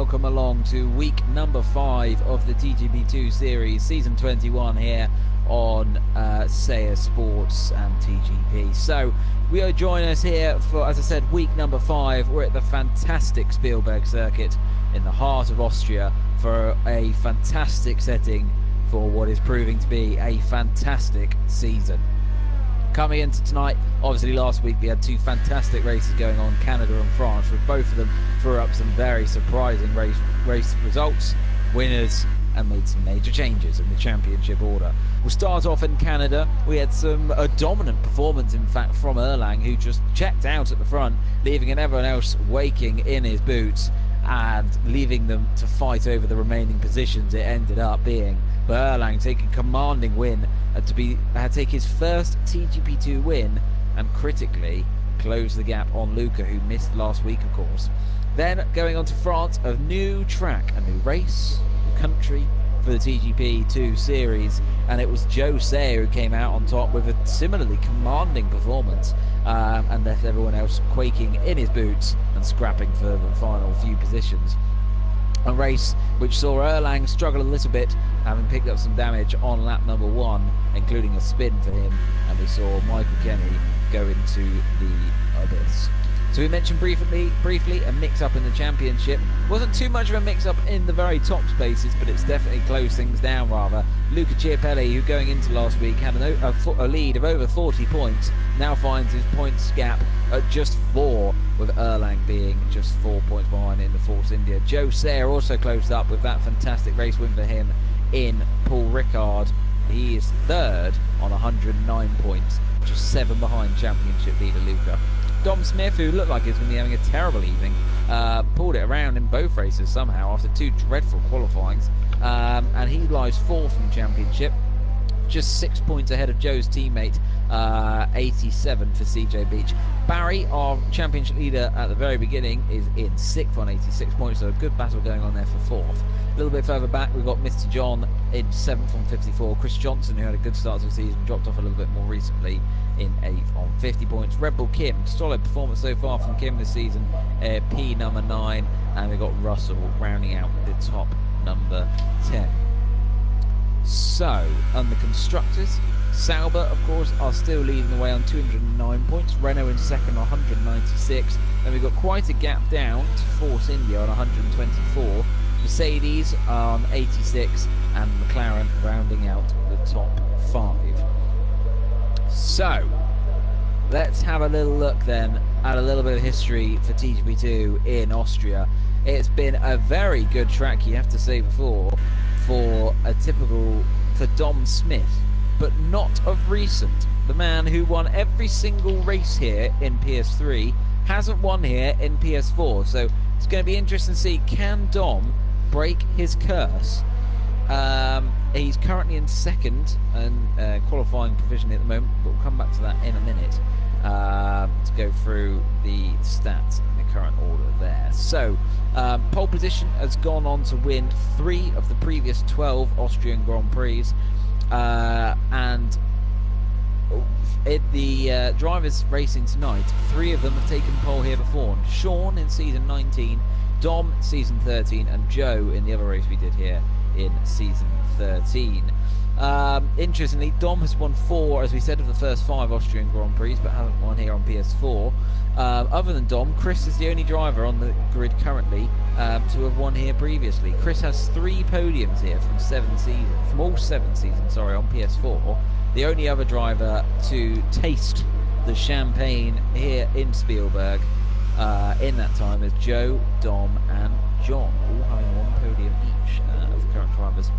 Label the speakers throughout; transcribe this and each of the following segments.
Speaker 1: welcome along to week number 5 of the TGP2 series, season 21 here on Saya Sports and TGP. So we are joining us here for, as I said, week number 5. We're at the fantastic Spielberg circuit in the heart of Austria for a fantastic setting for what is proving to be a fantastic season. Coming into tonight, obviously last week we had 2 fantastic races going on, Canada and France, with both of them threw up some very surprising race results, winners, and made some major changes in the championship order. We'll start off in Canada. We had a dominant performance, in fact, from Erlang, who just checked out at the front, leaving everyone else waking in his boots and leaving them to fight over the remaining positions it ended up being. But Erlang taking a commanding win to take his first TGP2 win and critically close the gap on Luca, who missed last week, of course. Then going on to France, a new track, a new race, a country for the TGP2 series, and it was Joe Sayer who came out on top with a similarly commanding performance and left everyone else quaking in his boots and scrapping for the final few positions. A race which saw Erlang struggle a little bit, having picked up some damage on lap number 1, including a spin for him, and we saw Michael Kenny go into the abyss. So we mentioned briefly a mix-up in the championship. Wasn't too much of a mix-up in the very top spaces, but it's definitely closed things down rather. Luca Chiapelli, who going into last week had a lead of over 40 points, now finds his points gap at just 4, with Erlang being just 4 points behind in the Force India. Joe Sayer also closed up with that fantastic race win for him in Paul Ricard. He is 3rd on 109 points, just 7 behind championship leader Luca. Dom Smith, who looked like he was going to be having a terrible evening, pulled it around in both races somehow after 2 dreadful qualifyings, and he lies 4th in the championship, just 6 points ahead of Joe's teammate, 87 for CJ Beach. Barry, our championship leader at the very beginning, is in 6th on 86 points, so a good battle going on there for 4th. A little bit further back, we've got Mr. John in 7th on 54. Chris Johnson, who had a good start to the season, dropped off a little bit more recently in 8th on 50 points. Red Bull Kim, solid performance so far from Kim this season, P number 9, and we've got Russell rounding out the top number 10. So, on the constructors, Sauber, of course, are still leading the way on 209 points. Renault in 2nd on 196. Then we've got quite a gap down to Force India on 124. Mercedes on 86, and McLaren rounding out the top 5. So, let's have a little look then at a little bit of history for TGP2 in Austria. It's been a very good track, you have to say, before for Dom Smith, but not of recent. The man who won every single race here in PS3 hasn't won here in PS4, so it's going to be interesting to see, can Dom break his curse? He's currently in 2nd and qualifying provisionally at the moment, but we'll come back to that in a minute to go through the stats in the current order there. So, pole position has gone on to win 3 of the previous 12 Austrian Grand Prix, and in the drivers racing tonight, 3 of them have taken pole here before. Sean in season 19, Dom season 13, and Joe in the other race we did here in season 13. Interestingly, Dom has won 4, as we said, of the first 5 Austrian Grand Prix, but hasn't won here on PS4. Other than Dom, Chris is the only driver on the grid currently to have won here previously. Chris has 3 podiums here from all 7 seasons, on PS4. The only other driver to taste the champagne here in Spielberg in that time is Joe, Dom, and John, all having 1 podium each of the current drivers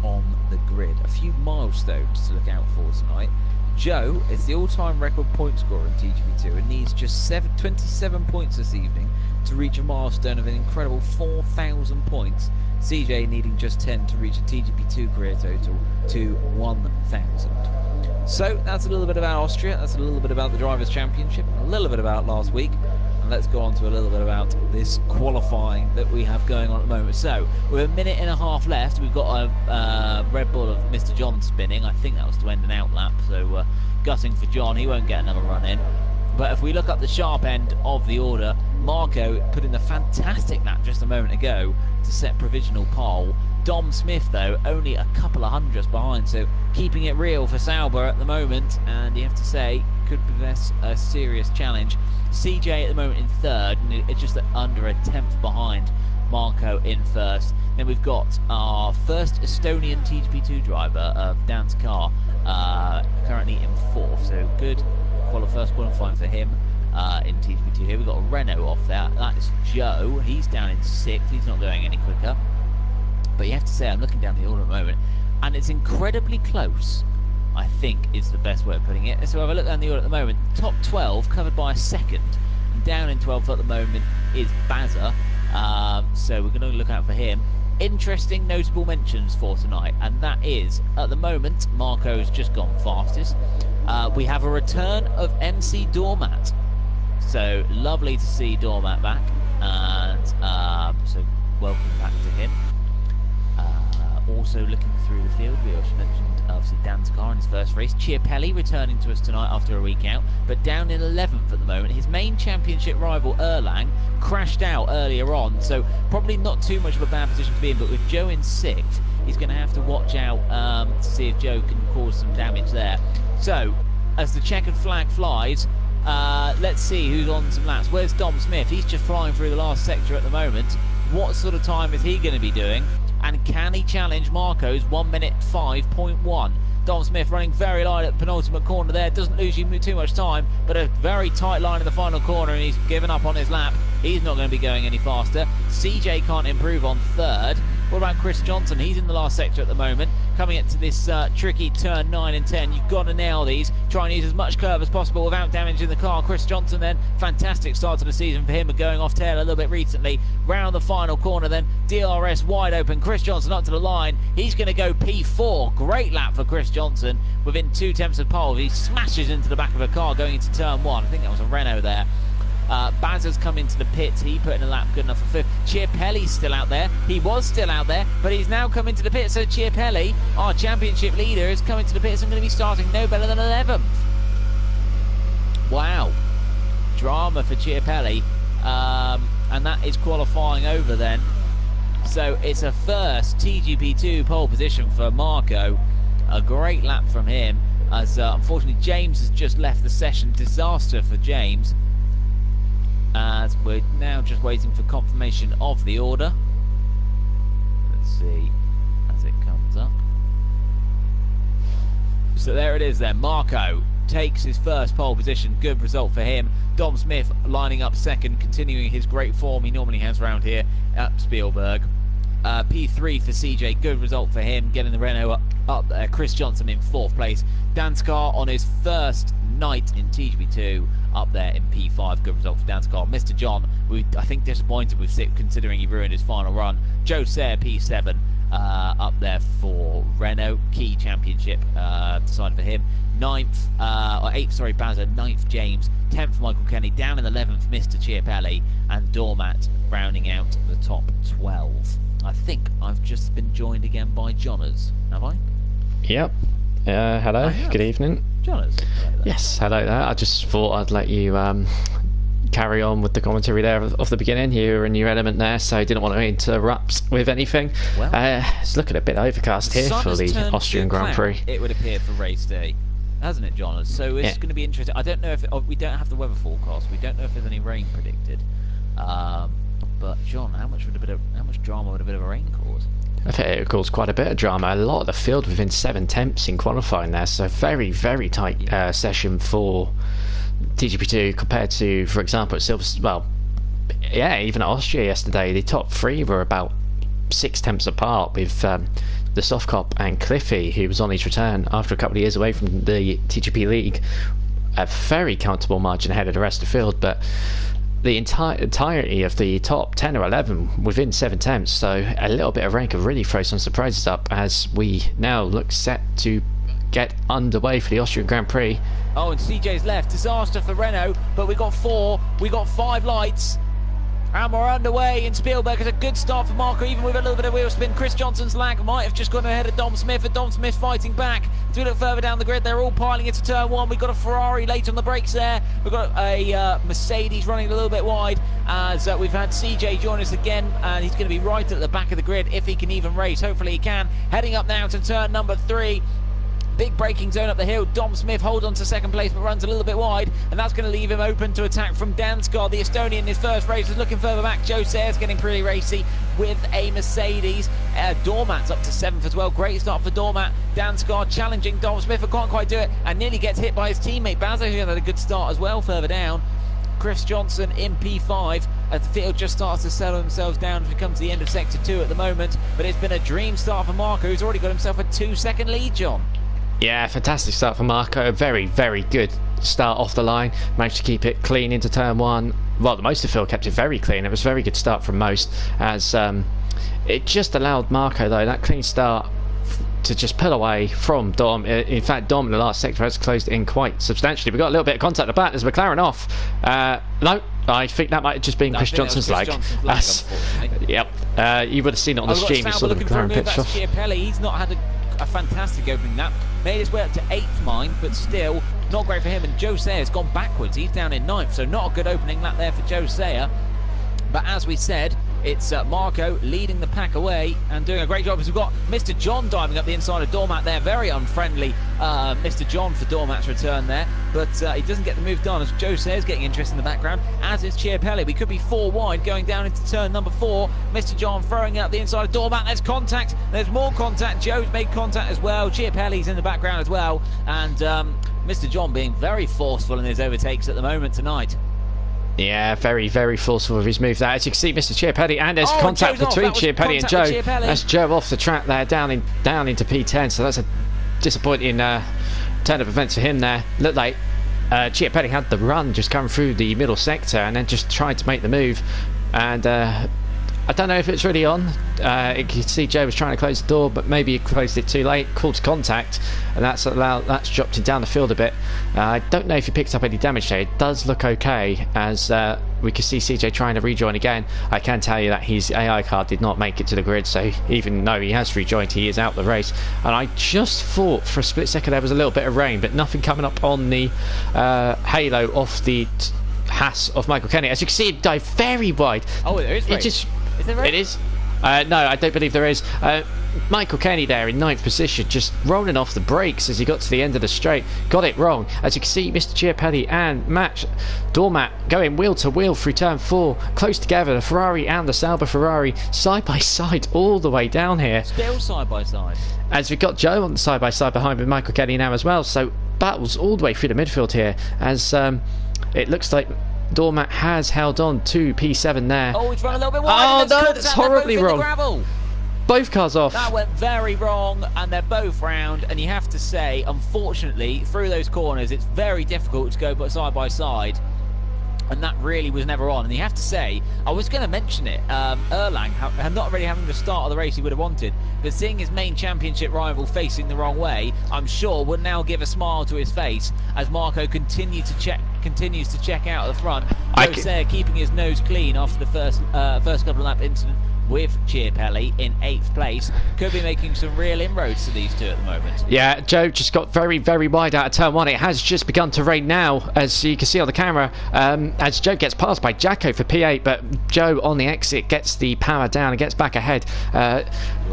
Speaker 1: on the grid. A few milestones to look out for tonight. Joe is the all-time record point scorer in TGP2 and needs just 27 points this evening to reach a milestone of an incredible 4,000 points. CJ needing just 10 to reach a TGP2 career total to 1,000. So that's a little bit about Austria, that's a little bit about the Drivers' Championship, a little bit about last week, and let's go on to a little bit about this qualifying that we have going on at the moment. So, with a minute and a half left, we've got a Red Bull of Mr. John spinning. I think that was to end an out lap, so gutting for John, he won't get another run in. But if we look up the sharp end of the order, Marco put in a fantastic lap just a moment ago to set provisional pole. Dom Smith, though, only a couple of hundredths behind, so keeping it real for Sauber at the moment, and you have to say, could possess a serious challenge. CJ at the moment in third, and it's just under a tenth behind Marco in first. Then we've got our first Estonian TGP2 driver, Dan's car, currently in fourth, so good first qualifying for him in TGP2 here. We've got a Renault off there. That is Joe. He's down in sixth. He's not going any quicker. But you have to say, I'm looking down the order at the moment, and it's incredibly close, I think is the best way of putting it. So if I look down the order at the moment, top 12 covered by a second. And down in 12th at the moment is Bazza. So we're going to look out for him. Interesting notable mentions for tonight, and that is, at the moment, Marco's just gone fastest. We have a return of MC Dormat. So lovely to see Dormat back, and so welcome back to him. Also looking through the field, we also mentioned obviously Dan's car in his first race. Chiapelli returning to us tonight after a week out, but down in 11th at the moment. His main championship rival Erlang crashed out earlier on, so probably not too much of a bad position to be in, but with Joe in 6th, he's going to have to watch out to see if Joe can cause some damage there. So, as the checkered flag flies, let's see who's on some laps. Where's Dom Smith? He's just flying through the last sector at the moment. What sort of time is he going to be doing? And can he challenge Marco's 1 minute 5.1? Dom Smith running very light at the penultimate corner there. Doesn't lose you too much time, but a very tight line in the final corner, and he's given up on his lap. He's not going to be going any faster. CJ can't improve on third. What about Chris Johnson? He's in the last sector at the moment. Coming into this tricky turn 9 and 10. You've got to nail these. Try and use as much curve as possible without damaging the car. Chris Johnson then, fantastic start to the season for him, but going off tail a little bit recently. Round the final corner then, DRS wide open. Chris Johnson up to the line. He's going to go P4. Great lap for Chris Johnson. Within 2 tenths of pole, he smashes into the back of a car going into turn 1. I think that was a Renault there. Bazza's come into the pits. He put in a lap good enough for fifth. Chiapelli's still out there. He was still out there, but he's now come into the pits. So Chiapelli, our championship leader, is coming to the pits and going to be starting no better than 11th. Wow. Drama for Chiapelli. And that is qualifying over then. So it's a first TGP2 pole position for Marco. A great lap from him. As unfortunately James has just left the session. Disaster for James. As we're now just waiting for confirmation of the order. Let's see as it comes up. So there it is then. Marco takes his first pole position. Good result for him. Dom Smith lining up second, continuing his great form he normally has around here at Spielberg. P3 for CJ. Good result for him, getting the Renault up there. Chris Johnson in 4th place. Dan Scar on his first night in TGP2 up there in P5. Good result for Dan Scar. Mr. John, I think disappointed with 6th considering he ruined his final run. Joe Sayre P7 up there for Renault. Key championship decided for him. 8th, sorry, Bazza. 9th, James. 10th, Michael Kenny. Down in 11th, Mr. Chiapelli. And Dormat rounding out the top 12. I think I've just been joined again by Johners. Have I?
Speaker 2: Yep. Hello. Good evening.
Speaker 1: Johners.
Speaker 2: Yes, hello there. I just thought I'd let you carry on with the commentary there of the beginning. You were in your element there, so I didn't want to interrupt with anything. Well, it's looking a bit overcast here for the Austrian Grand Prix.
Speaker 1: It would appear for race day, hasn't it, Johners? So it's going to be interesting. I don't know if we don't have the weather forecast. We don't know if there's any rain predicted. But John, how much drama would a bit of a rain cause?
Speaker 2: I think it caused quite a bit of drama. A lot of the field within 7 tenths in qualifying there, so very, very tight session for TGP2 compared to, for example, even at Austria yesterday, the top 3 were about 6 tenths apart with the Softcop and Cliffy, who was on his return after a couple of years away from the TGP League. A very comfortable margin ahead of the rest of the field, but the entirety of the top 10 or 11 within 7 tenths, so a little bit of rain could really throw some surprises up as we now look set to get underway for the Austrian Grand Prix.
Speaker 1: Oh, and CJ's left. Disaster for Renault, but we got 5 lights. And we're underway in Spielberg. It's a good start for Marco, even with a little bit of wheel spin. Chris Johnson's lag might have just gone ahead of Dom Smith, but Dom Smith fighting back. Do a look further down the grid, they're all piling into turn one. We've got a Ferrari late on the brakes there. We've got a Mercedes running a little bit wide, as we've had CJ join us again, and he's going to be right at the back of the grid if he can even race. Hopefully he can. Heading up now to turn number 3. Big braking zone up the hill. Dom Smith hold on to second place but runs a little bit wide, and that's going to leave him open to attack from Dansgaard. The Estonian in his first race was looking further back. Joe Sayers getting pretty racy with a Mercedes. Dormat's up to 7th as well. Great start for Dormat. Dansgaard challenging Dom Smith, but can't quite do it, and nearly gets hit by his teammate Bazza, who had a good start as well further down. Chris Johnson in P5 as the field just starts to settle themselves down as we come to the end of Sector 2 at the moment. But it's been a dream start for Marco, who's already got himself a 2-second lead, John.
Speaker 2: Yeah, fantastic start for Marco. Very, very good start off the line. Managed to keep it clean into turn 1. Well, the most of the field kept it very clean. It was a very good start from most, as it just allowed Marco, though, that clean start to just pull away from Dom. In fact, Dom in the last sector has closed in quite substantially. We've got a little bit of contact at the back. There's McLaren off. No, I think that might have just been Chris Johnson's lag. Yep. You would have seen it on the stream. You saw the McLaren pitch off.
Speaker 1: He's not had a fantastic opening lap. Made his way up to 8th, mind, but still not great for him. And Joe Sayer's gone backwards. He's down in 9th, so not a good opening lap there for Joe Sayer. But as we said, it's Marco leading the pack away and doing a great job, as we've got Mr. John diving up the inside of Dormat there. Very unfriendly Mr. John for Dormat's return there, but he doesn't get the move done, as Joe Sayers getting interest in the background, as is Chiapelli. We could be 4 wide going down into turn number 4. Mr. John throwing out the inside of Dormat. There's contact. There's more contact. Joe's made contact as well. Chiapelli's in the background as well, and Mr. John being very forceful in his overtakes at the moment tonight.
Speaker 2: Yeah, very, very forceful with his move there. As you can see, Mr. Chiapelli, and there's contact between Chiapelli and Joe. That's Joe off the track there, down into P10. So that's a disappointing turn of events for him there. Looked like Chiapelli had the run just coming through the middle sector and then just tried to make the move. And I don't know if it's really on. You can see Joe was trying to close the door, but maybe he closed it too late, called contact, and that's dropped him down the field a bit. I don't know if he picked up any damage there. It does look okay, as we can see CJ trying to rejoin again. I can tell you that his AI card did not make it to the grid, so even though he has rejoined, he is out the race. And I just thought for a split second there was a little bit of rain, but nothing coming up on the halo off the Haas of Michael Kenny. As you can see, it dived very wide.
Speaker 1: Oh, there is rain.
Speaker 2: Is there rain? It is. No, I don't believe there is. Michael Kenny there in 9th position, just rolling off the brakes as he got to the end of the straight. Got it wrong. As you can see, Mr. Chiapelli and Dormat going wheel to wheel through turn 4, close together. The Ferrari and the Sauber Ferrari side by side all the way down here.
Speaker 1: Still side by side.
Speaker 2: As we've got Joe on the side by side behind with Michael Kenny now as well. So battles all the way through the midfield here, as it looks like Dormat has held on to P7 there.
Speaker 1: Oh, it's run a little bit wide.
Speaker 2: Oh no, that's horribly wrong. Both cars off.
Speaker 1: That went very wrong, and they're both round. And you have to say, unfortunately, through those corners, it's very difficult to go side by side. And that really was never on. And you have to say, I was going to mention it, Erlang, not really having the start of the race he would have wanted, but seeing his main championship rival facing the wrong way, I'm sure would now give a smile to his face as Marco continues to check out at the front. Joe Sayer keeping his nose clean after the first couple of lap incident with Chiapelli in 8th place. Could be making some real inroads to these two at the moment.
Speaker 2: Yeah, Joe just got very, very wide out of turn 1. It has just begun to rain now, as you can see on the camera, as Joe gets passed by Jacko for P8, but Joe on the exit gets the power down and gets back ahead.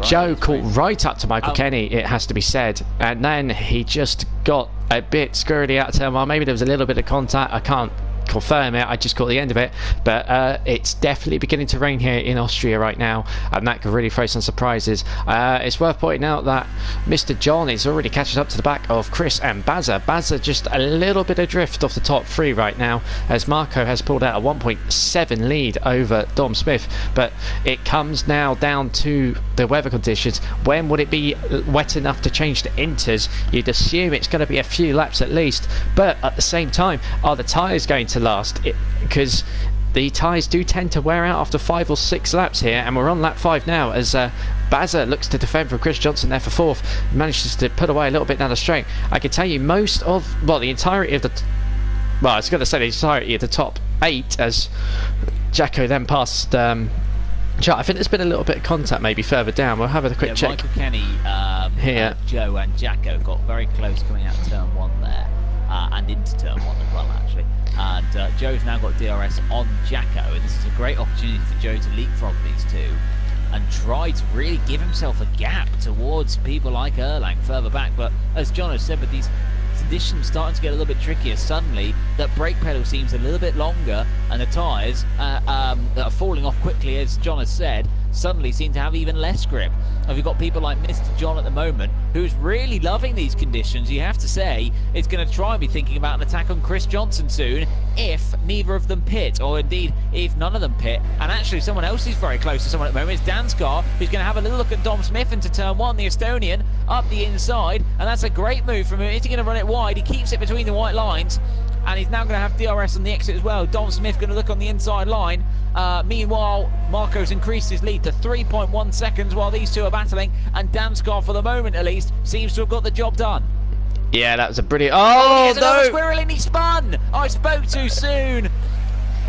Speaker 2: Joe caught right up to Michael Kenny, it has to be said, and then he just got a bit scurry out of turn 1. Maybe there was a little bit of contact, I can't confirm it, I just caught the end of it, but it's definitely beginning to rain here in Austria right now, and that could really throw some surprises. It's worth pointing out that Mr. John is already catching up to the back of Chris and Bazza just a little bit adrift off the top 3 right now, as Marco has pulled out a 1.7 lead over Dom Smith, but it comes now down to the weather conditions. When would it be wet enough to change to inters? You'd assume it's going to be a few laps at least, but at the same time, are the tyres going to last? Because the tyres do tend to wear out after 5 or 6 laps here, and we're on lap 5 now, as Bazza looks to defend from Chris Johnson there for 4th, manages to put away a little bit down the straight. I can tell you most of, well, the entirety of the, well, I was going to say the entirety of the top 8, as Jacko then passed. I think there's been a little bit of contact maybe further down. We'll have a quick check.
Speaker 1: Michael Kenny,
Speaker 2: here.
Speaker 1: Joe and Jacko got very close coming out of turn 1 there, and into turn 1 as well, actually. And Joe's now got DRS on Jacko, and this is a great opportunity for Joe to leapfrog these two and try to really give himself a gap towards people like Erlang further back. But as John has said, with these conditions starting to get a little bit trickier, suddenly that brake pedal seems a little bit longer, and the tyres that are falling off quickly, as John has said, suddenly seem to have even less grip. And we've got people like Mr. John at the moment who's really loving these conditions. You have to say it's going to try and be thinking about an attack on Chris Johnson soon, if neither of them pit, or indeed if none of them pit. And actually someone else who's very close to someone at the moment is Danskar, who's going to have a little look at Dom Smith into turn 1, the Estonian, up the inside, and that's a great move from him. Is he going to run it wide? He keeps it between the white lines, and he's now going to have DRS on the exit as well. Dom Smith going to look on the inside line. Meanwhile, Marco's increased his lead to 3.1 seconds while these two are battling, and Danskar, for the moment at least, seems to have got the job done.
Speaker 2: Yeah, that was a brilliant... Oh, no!
Speaker 1: Squirrel, and he spun! I spoke too soon.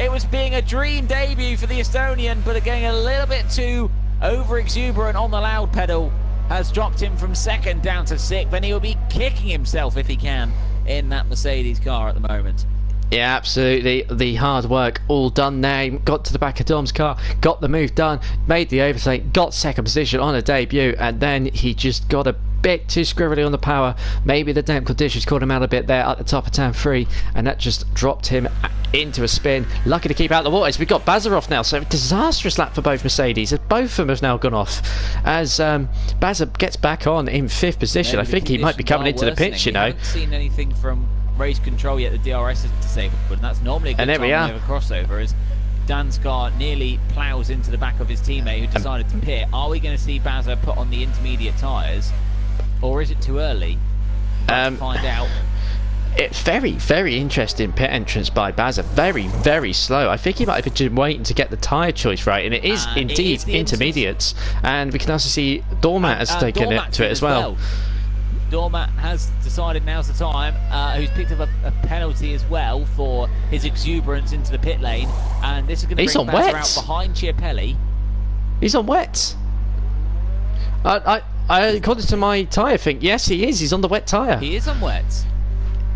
Speaker 1: It was being a dream debut for the Estonian, but getting a little bit too over-exuberant on the loud pedal has dropped him from 2nd down to 6th, and he will be kicking himself if he can in that Mercedes car at the moment.
Speaker 2: Yeah, absolutely. The hard work all done there. Got to the back of Dom's car, got the move done, made the overtake, got 2nd position on a debut, and then he just got a bit too squirrely on the power. Maybe the damp conditions caught him out a bit there at the top of turn 3, and that just dropped him into a spin. Lucky to keep out the waters. We've got Bazarov now, so disastrous lap for both Mercedes, as both of them have now gone off. As Bazar gets back on in 5th position, I think he might be coming into the pits, you know.
Speaker 1: I haven't seen anything from race control yet. The DRS is disabled, but that's normally a good time to have a crossover, as Danskar nearly ploughs into the back of his teammate who decided to pit. Are we going to see Bazar put on the intermediate tyres, or is it too early? To find out.
Speaker 2: It's very interesting pit entrance by Bazar. Very slow. I think he might have been waiting to get the tyre choice right, and it is indeed intermediates. And we can also see Dormat has taken it to it as well.
Speaker 1: Dormat has decided now's the time, who's picked up a penalty as well for his exuberance into the pit lane, and this is going to bring Bazar out behind Chiapelli.
Speaker 2: He's on wet. According to my tyre thing, yes he is. He's on the wet tyre.
Speaker 1: He is on wet.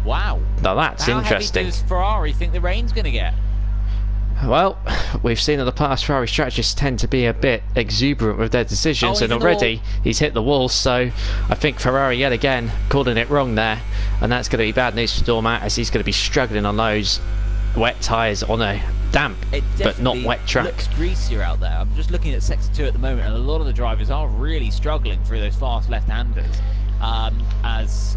Speaker 1: Wow.
Speaker 2: Now that's interesting.
Speaker 1: How heavy does Ferrari think the rain's going to get?
Speaker 2: Well, we've seen in the past Ferrari strategists tend to be a bit exuberant with their decisions, and already he's hit the wall, so I think Ferrari yet again calling it wrong there, and that's going to be bad news for Dormat, as he's going to be struggling on those wet tyres on a damp but not wet track.
Speaker 1: It looks greasier out there. I'm just looking at Sector 2 at the moment, and a lot of the drivers are really struggling through those fast left-handers. As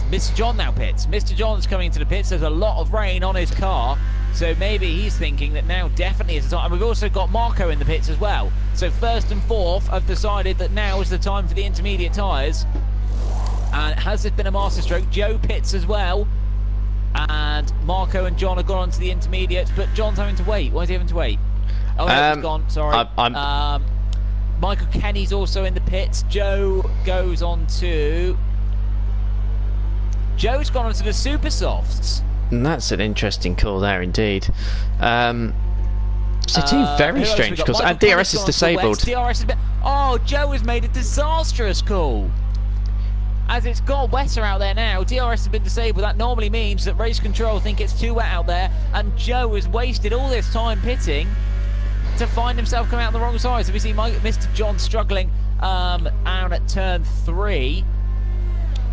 Speaker 1: Mr. John now pits. Mr. John's coming into the pits. There's a lot of rain on his car, so maybe he's thinking that now definitely is the time. And we've also got Marco in the pits as well. So 1st and 4th have decided that now is the time for the intermediate tyres. And has this been a masterstroke? Joe pits as well. And Marco and John have gone on to the intermediates, but John's having to wait. Why is he having to wait? Oh, no, he's gone. Sorry. Michael Kenny's also in the pits. Joe goes on to... Joe's gone on to the Super Softs.
Speaker 2: And that's an interesting call there indeed. So two very strange calls. And DRS is disabled.
Speaker 1: DRS has been... Oh, Joe has made a disastrous call. As it's got wetter out there now, DRS has been disabled. That normally means that race control think it's too wet out there, and Joe has wasted all this time pitting to find himself coming out on the wrong side. So we see Mr. John struggling out at turn 3,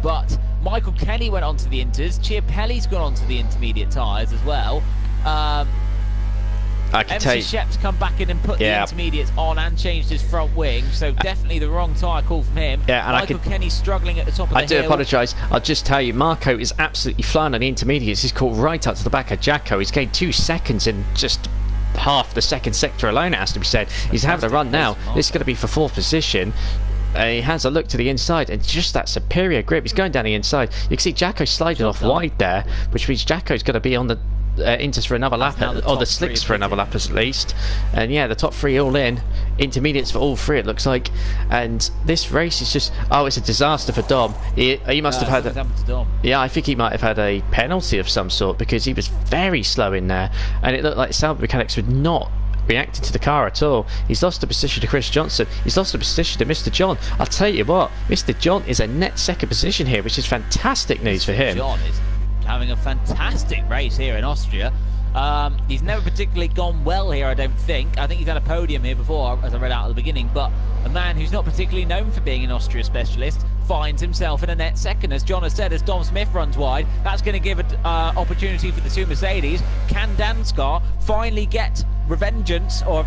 Speaker 1: but Michael Kenny went onto the inters. Chiapelli's gone onto the intermediate tyres as well. MC Shep's come back in and put the intermediates on and changed his front wing, so definitely the wrong tyre call from him. Yeah, and Michael Kenny struggling at the top of the hill.
Speaker 2: I do apologise. I'll just tell you, Marco is absolutely flying on the intermediates. He's caught right up to the back of Jacko. He's gained 2 seconds in just half the 2nd sector alone, it has to be said. He's having a run now. This is going to be for 4th position. He has a look to the inside, and just that superior grip. He's going down the inside. You can see Jacko sliding off wide there, which means Jacko's going to be on the inters for another lap, or the slicks for another lap at least. And yeah, the top 3 all in intermediates for all three, it looks like. And this race is just, it's a disaster for Dom. He must have had yeah, I think he might have had a penalty of some sort, because he was very slow in there, and it looked like Sauber mechanics would not reacting to the car at all. He's lost the position to Chris Johnson. He's lost the position to Mr. John. I'll tell you what, Mr. John is a net second position here, which is fantastic news for him.
Speaker 1: John is having a fantastic race here in Austria. He's never particularly gone well here, I don't think. I think he's had a podium here before, as I read out at the beginning, but a man who's not particularly known for being an Austria specialist finds himself in a net second. As John has said, as Dom Smith runs wide, that's going to give an opportunity for the two Mercedes. Can Danskar finally get vengeance for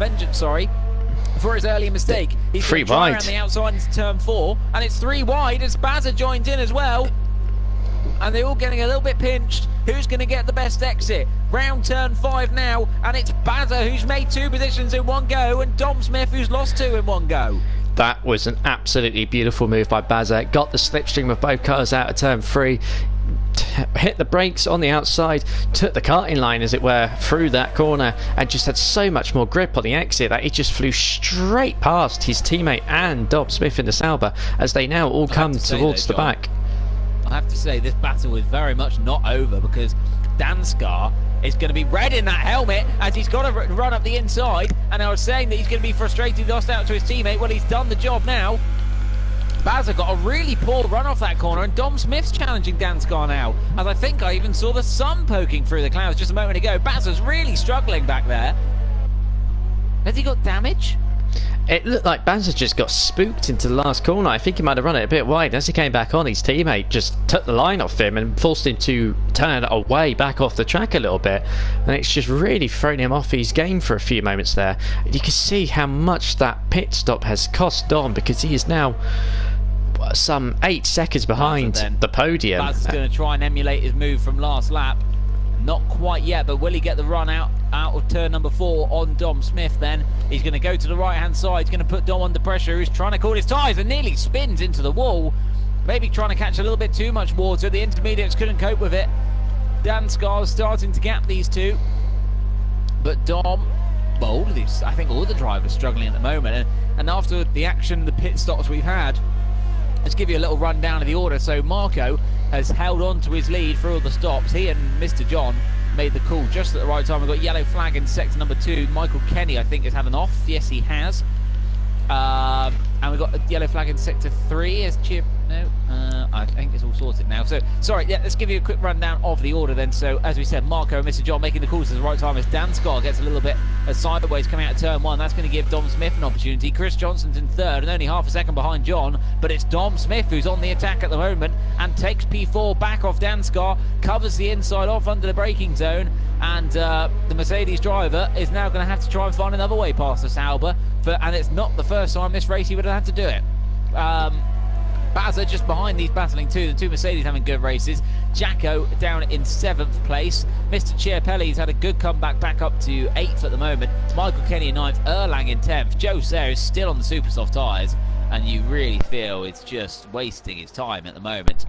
Speaker 1: his earlier mistake? He's going to try around the outside into turn 4, and it's 3 wide as Bazza joins in as well. And they're all getting a little bit pinched. Who's going to get the best exit? Round turn 5 now, and it's Bazza who's made 2 positions in one go, and Dom Smith who's lost 2 in one go.
Speaker 2: That was an absolutely beautiful move by Bazza. Got the slipstream of both cars out of turn 3. Hit the brakes on the outside, took the karting line as it were through that corner, and just had so much more grip on the exit that he just flew straight past his teammate and Dom Smith in the Sauber as they now all come towards the back.
Speaker 1: I have to say, this battle is very much not over, because Danskar is going to be red in that helmet as he's got to run up the inside, and I was saying that he's going to be frustrated, lost out to his teammate. Well, he's done the job now. Bazza got a really poor run off that corner, and Dom Smith's challenging Danskar now, as I think I even saw the sun poking through the clouds just a moment ago. Bazza's really struggling back there. Has he got damage?
Speaker 2: It looked like Bazza just got spooked into the last corner. I think he might have run it a bit wide. As he came back on, his teammate just took the line off him and forced him to turn away back off the track a little bit. And it's just really thrown him off his game for a few moments there. You can see how much that pit stop has cost Dom, because he is now some 8 seconds behind the podium.
Speaker 1: Bazza's going to try and emulate his move from last lap. Not quite yet, but will he get the run out of turn number 4 on Dom Smith then? He's going to go to the right-hand side. He's going to put Dom under pressure, who's trying to call his tyres and nearly spins into the wall. Maybe trying to catch a little bit too much water. The intermediates couldn't cope with it. Danskar's starting to gap these two. But Dom, well, all of these, I think all the drivers struggling at the moment. And after the action, the pit stops we've had, let's give you a little rundown of the order. So Marco has held on to his lead through all the stops. He and Mr. John made the call just at the right time. We've got yellow flag in sector number 2. Michael Kenny, I think, has had an off. Yes, he has. And we've got a yellow flag in sector 3. Is Chip? No, I think it's all sorted now. So, sorry, yeah, let's give you a quick rundown of the order then. So, as we said, Marco and Mr. John making the calls at the right time as Danskar gets a little bit sideways coming out of turn 1. That's going to give Dom Smith an opportunity. Chris Johnson's in 3rd and only half a second behind John, but it's Dom Smith who's on the attack at the moment and takes P4 back off Danskar, covers the inside off under the braking zone, and the Mercedes driver is now going to have to try and find another way past the Sauber, and it's not the first time this race he would have had to do it. Bazza just behind these battling two. The two Mercedes having good races. Jacko down in 7th place. Mr. Chiapelli's had a good comeback back up to 8th at the moment. Michael Kenny in 9th. Erlang in 10th. Joe Sayre is still on the super soft tyres, and you really feel it's just wasting his time at the moment.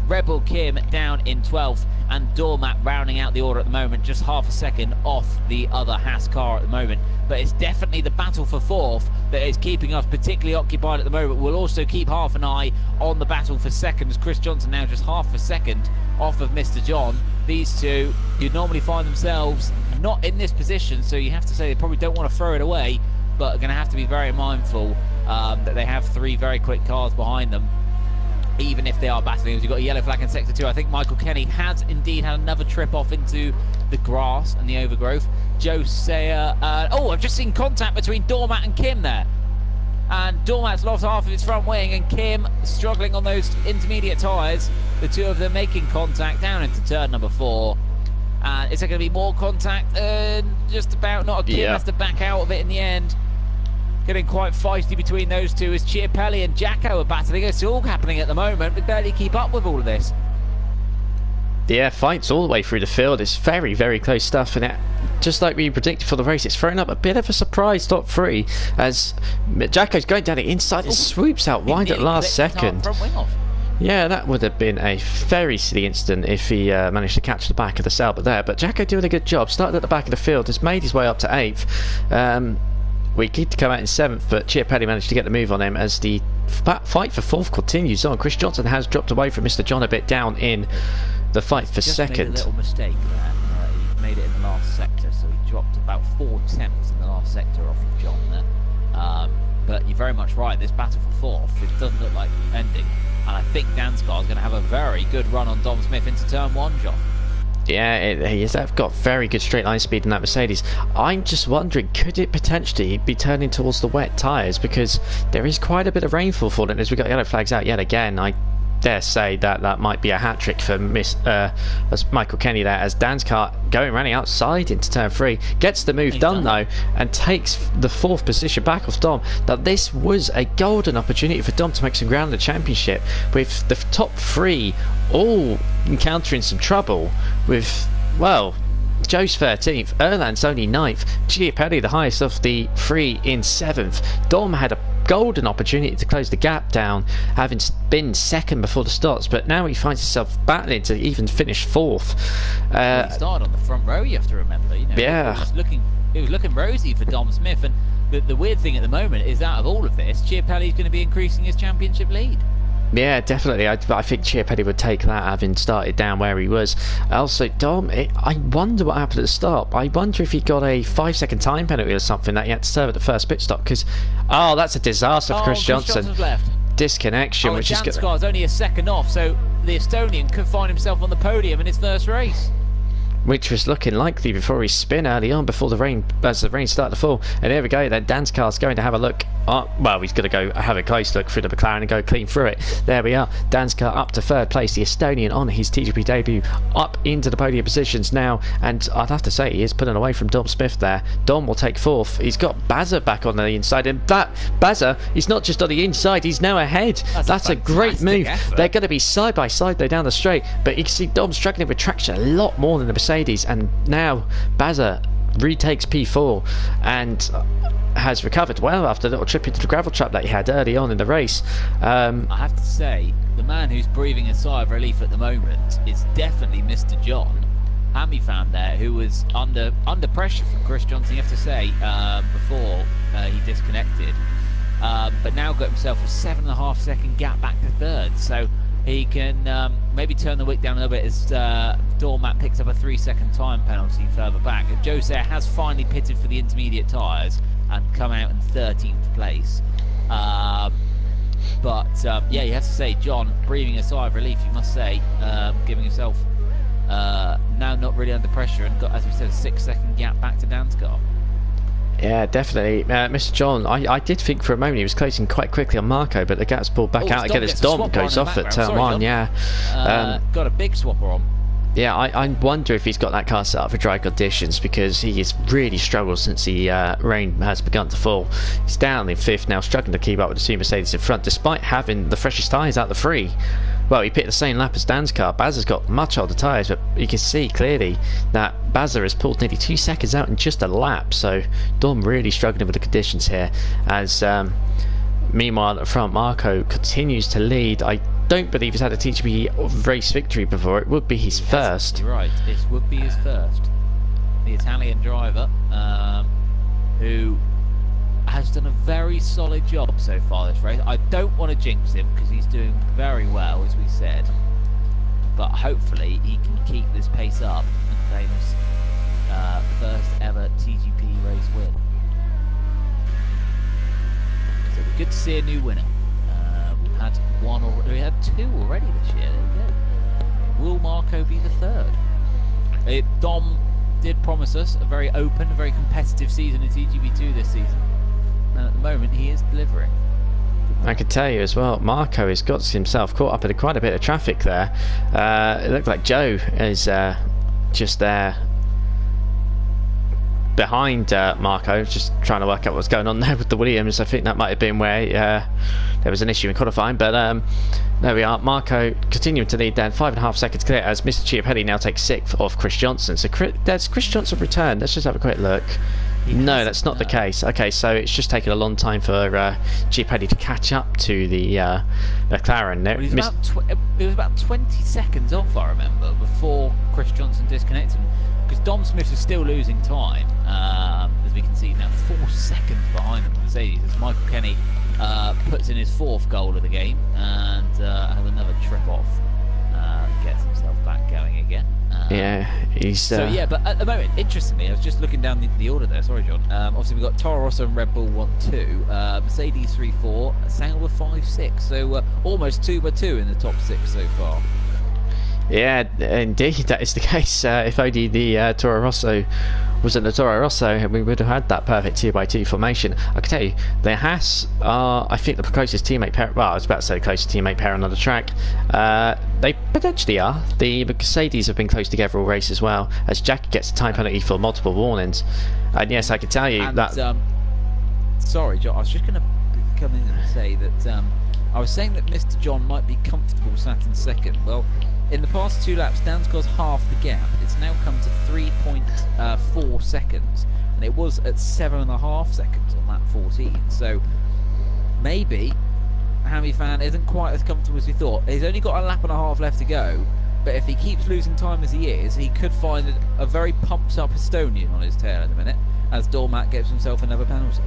Speaker 1: Rebel Kim down in 12th, and Dormat rounding out the order at the moment, just half a second off the other Haas car at the moment. But it's definitely the battle for 4th that is keeping us particularly occupied at the moment. We'll also keep half an eye on the battle for 2nd. Chris Johnson now just half a second off of Mr. John. These two, you'd normally find themselves not in this position, so you have to say they probably don't want to throw it away, but are going to have to be very mindful that they have 3 very quick cars behind them, even if they are battling. You've got a yellow flag in sector 2. I think Michael Kenny has indeed had another trip off into the grass and the overgrowth. Joe Sayre, oh, I've just seen contact between Dormat and Kim there, and Dormat's lost half of his front wing, and Kim struggling on those intermediate tyres. The two of them making contact down into turn number 4. And is there going to be more contact? Just about not. Kim has to back out of it in the end. Getting quite feisty between those two as Chiapelli and Jacko are battling. It's all happening at the moment. We barely keep up with all of this.
Speaker 2: Yeah, fights all the way through the field. It's very, very close stuff, and just like we predicted for the race, it's thrown up a bit of a surprise top 3 as Jacko's going down the inside and swoops out wide at last second. Yeah, that would have been a very silly incident if he managed to catch the back of the Sauber there, but Jacko doing a good job, started at the back of the field, has made his way up to 8th. We get to come out in 7th, but Chiapelli managed to get the move on him as the fight for 4th continues on. Chris Johnson has dropped away from Mr. John a bit down in the fight for
Speaker 1: just
Speaker 2: 2nd.
Speaker 1: Made a little mistake there. He made it in the last sector, so he dropped about 4 tenths in the last sector off of John there. But you're very much right. This battle for 4th, it doesn't look like ending. And I think Dansgaard is going to have a very good run on Dom Smith into turn 1, John.
Speaker 2: Yeah, he has got very good straight line speed in that Mercedes. I'm just wondering, could it potentially be turning towards the wet tyres? Because there is quite a bit of rainfall falling as we got yellow flags out yet again. I dare say that might be a hat-trick for Michael Kenny there, as Dansgaard running outside into turn 3, gets the move done though, and takes the 4th position back off Dom. Now this was a golden opportunity for Dom to make some ground in the championship, with the top 3 all encountering some trouble, with, well, Joe's 13th, Erland's only 9th, Chiapelli the highest of the 3 in 7th. Dom had a golden opportunity to close the gap down, having been 2nd before the starts, but now he finds himself battling to even finish 4th.
Speaker 1: He started on the front row, you have to remember.
Speaker 2: Yeah.
Speaker 1: It was looking rosy for Dom Smith, and the weird thing at the moment is, out of all of this, Chiapelli's going to be increasing his championship lead.
Speaker 2: Yeah, definitely. I think Chiapelli would take that, having started down where he was. Also, Dom, I wonder what happened at the start. I wonder if he got a 5-second time penalty or something that he had to serve at the first pit stop, because, that's a disaster for Chris Johnson.
Speaker 1: Johnson's left.
Speaker 2: Disconnection, which is good.
Speaker 1: Dansgaard's only a second off, so the Estonian could find himself on the podium in his first race.
Speaker 2: Which was looking likely before he spin early on, before the rain started to fall. And here we go, then Dansgaard's going to have a look. Well, he's going to go have a close look through the McLaren and go clean through it. There we are, Dansgaard up to 3rd place, the Estonian on his TGP debut, up into the podium positions now, and I'd have to say he is pulling away from Dom Smith there. Dom will take 4th. He's got Bazza back on the inside, and that Bazza, he's not just on the inside, he's now ahead. That's a great move.
Speaker 1: Effort.
Speaker 2: They're going to be side by side though down the straight, but you can see Dom struggling with traction a lot more than the Mercedes, and now Bazza retakes P4 and has recovered well after a little trip into the gravel trap that he had early on in the race.
Speaker 1: I have to say, the man who's breathing a sigh of relief at the moment is definitely Mr. John Hammy fan there, who was under pressure from Chris Johnson, you have to say, before he disconnected, but now got himself a 7.5 second gap back to 3rd, so he can maybe turn the wick down a little bit as Dormat picks up a 3-second time penalty further back. Jose has finally pitted for the intermediate tyres and come out in 13th place. Yeah, you have to say, John breathing a sigh of relief, you must say, giving himself now not really under pressure, and got, as we said, a 6-second gap back to Dansgaard.
Speaker 2: Yeah, definitely. Mr. John, I did think for a moment he was closing quite quickly on Marco, but the gap's pulled back out again as Dom goes off at turn 1. Yeah,
Speaker 1: got a big swapper on.
Speaker 2: Yeah, I wonder if he's got that car set up for dry conditions, because he has really struggled since the rain has begun to fall. He's down in 5th now, struggling to keep up with the two Mercedes in front, despite having the freshest tyres out the 3. Well, he picked the same lap as Dan's car. Bazza's got much older tyres, but you can see clearly that Bazza has pulled nearly 2 seconds out in just a lap, so Dom really struggling with the conditions here. As meanwhile, at front, Marco continues to lead. I don't believe he's had a TGP race victory before. It would be his first.
Speaker 1: You're right, it would be his first. The Italian driver, who has done a very solid job so far this race. I don't want to jinx him because he's doing very well, as we said, but hopefully he can keep this pace up and famous first ever TGP race win. So we're good to see a new winner. We've had one already, we had 2 already this year. There you go. Will Marco be the 3rd? Dom did promise us a very open, very competitive season in TGP2 this season. And at the moment he is delivering.
Speaker 2: I can tell you as well, Marco has got himself caught up in quite a bit of traffic there. It looked like Joe is just there behind Marco, just trying to work out what's going on there with the Williams. I think that might have been where there was an issue in qualifying, but there we are. Marco continuing to lead then, 5.5 seconds clear, as Mr. Chiapelli now takes 6th off Chris Johnson. So does Chris Johnson return? Let's just have a quick look. No, that's not the case. Okay, so it's just taken a long time for Chiapelli to catch up to the McLaren.
Speaker 1: Well, it was about 20 seconds off, I remember, before Chris Johnson disconnected, because Dom Smith is still losing time, as we can see now, 4 seconds behind the Mercedes, as Michael Kenny puts in his 4th goal of the game and has another trip off, gets himself back going again.
Speaker 2: Yeah, he's...
Speaker 1: So yeah, but at the moment, interestingly, I was just looking down the order there, sorry John, obviously we've got Toro Rosso and Red Bull 1-2, Mercedes 3-4, Sauber 5-6, so almost 2 by 2 in the top 6 so far.
Speaker 2: Yeah, indeed, that is the case. If only the Toro Rosso wasn't the Toro Rosso, we would have had that perfect 2 by 2 formation. I can tell you, the Haas are, I think, the closest teammate pair. Well, I was about to say the closest teammate pair on the track. They potentially are. The Mercedes have been close together all race as well, as Jackie gets a time penalty for multiple warnings. And yes, I can tell you that.
Speaker 1: Sorry, John, I was just going to come in and say that I was saying that Mr. John might be comfortable sat in second. Well, in the past 2 laps, Dansgaard's half the gap. It's now come to 3.4 seconds, and it was at 7.5 seconds on lap 14. So maybe Hammy Fan isn't quite as comfortable as we thought. He's only got a lap and a half left to go, but if he keeps losing time as he is, he could find a very pumped up Estonian on his tail in a minute, as Dormat gets himself another penalty.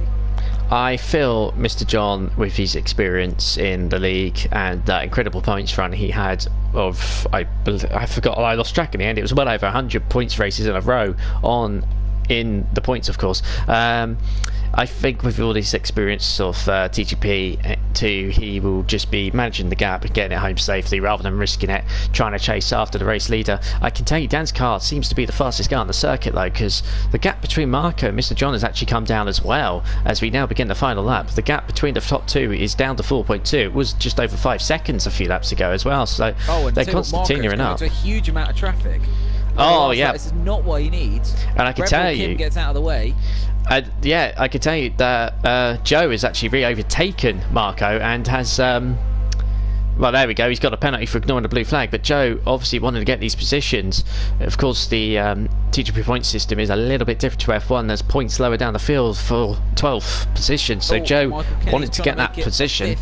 Speaker 2: I feel Mr. John, with his experience in the league and that incredible points run he had of, I forgot, I lost track in the end, it was well over 100 points races in a row in the points, of course. I think with all this experience of TGP too, he will just be managing the gap and getting it home safely rather than risking it trying to chase after the race leader. I can tell you Dan's car seems to be the fastest car on the circuit though, because the gap between Marco and Mr. John has actually come down as well as we now begin the final lap. The gap between the top 2 is down to 4.2. It was just over 5 seconds a few laps ago as well, so they're constantly tearing up.
Speaker 1: It's a huge amount of traffic.
Speaker 2: Oh yeah,
Speaker 1: this is not what he needs.
Speaker 2: And I can tell you,
Speaker 1: Kim gets out of the way.
Speaker 2: Yeah, I can tell you that Joe has actually re-overtaken Marco and has. Well, there we go. He's got a penalty for ignoring the blue flag. But Joe obviously wanted to get these positions. Of course, the TGP point system is a little bit different to F1. There's points lower down the field for 12th position. So Joe wanted to get that position.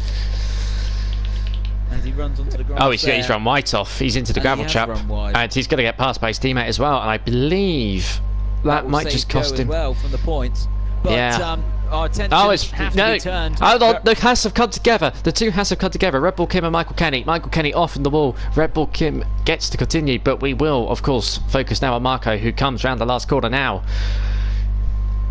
Speaker 1: As he runs onto the grass.
Speaker 2: Oh, he's run white off. He's into the gravel trap, and he's going to get past by his teammate as well. And I believe that might just cost him.
Speaker 1: As well from the points. But,
Speaker 2: yeah.
Speaker 1: Our attention have to be turned.
Speaker 2: Hold on, the Haas have come together. The 2 Haas have come together. Red Bull Kim and Michael Kenny. Michael Kenny off in the wall. Red Bull Kim gets to continue, but we will, of course, focus now on Marco, who comes round the last corner now.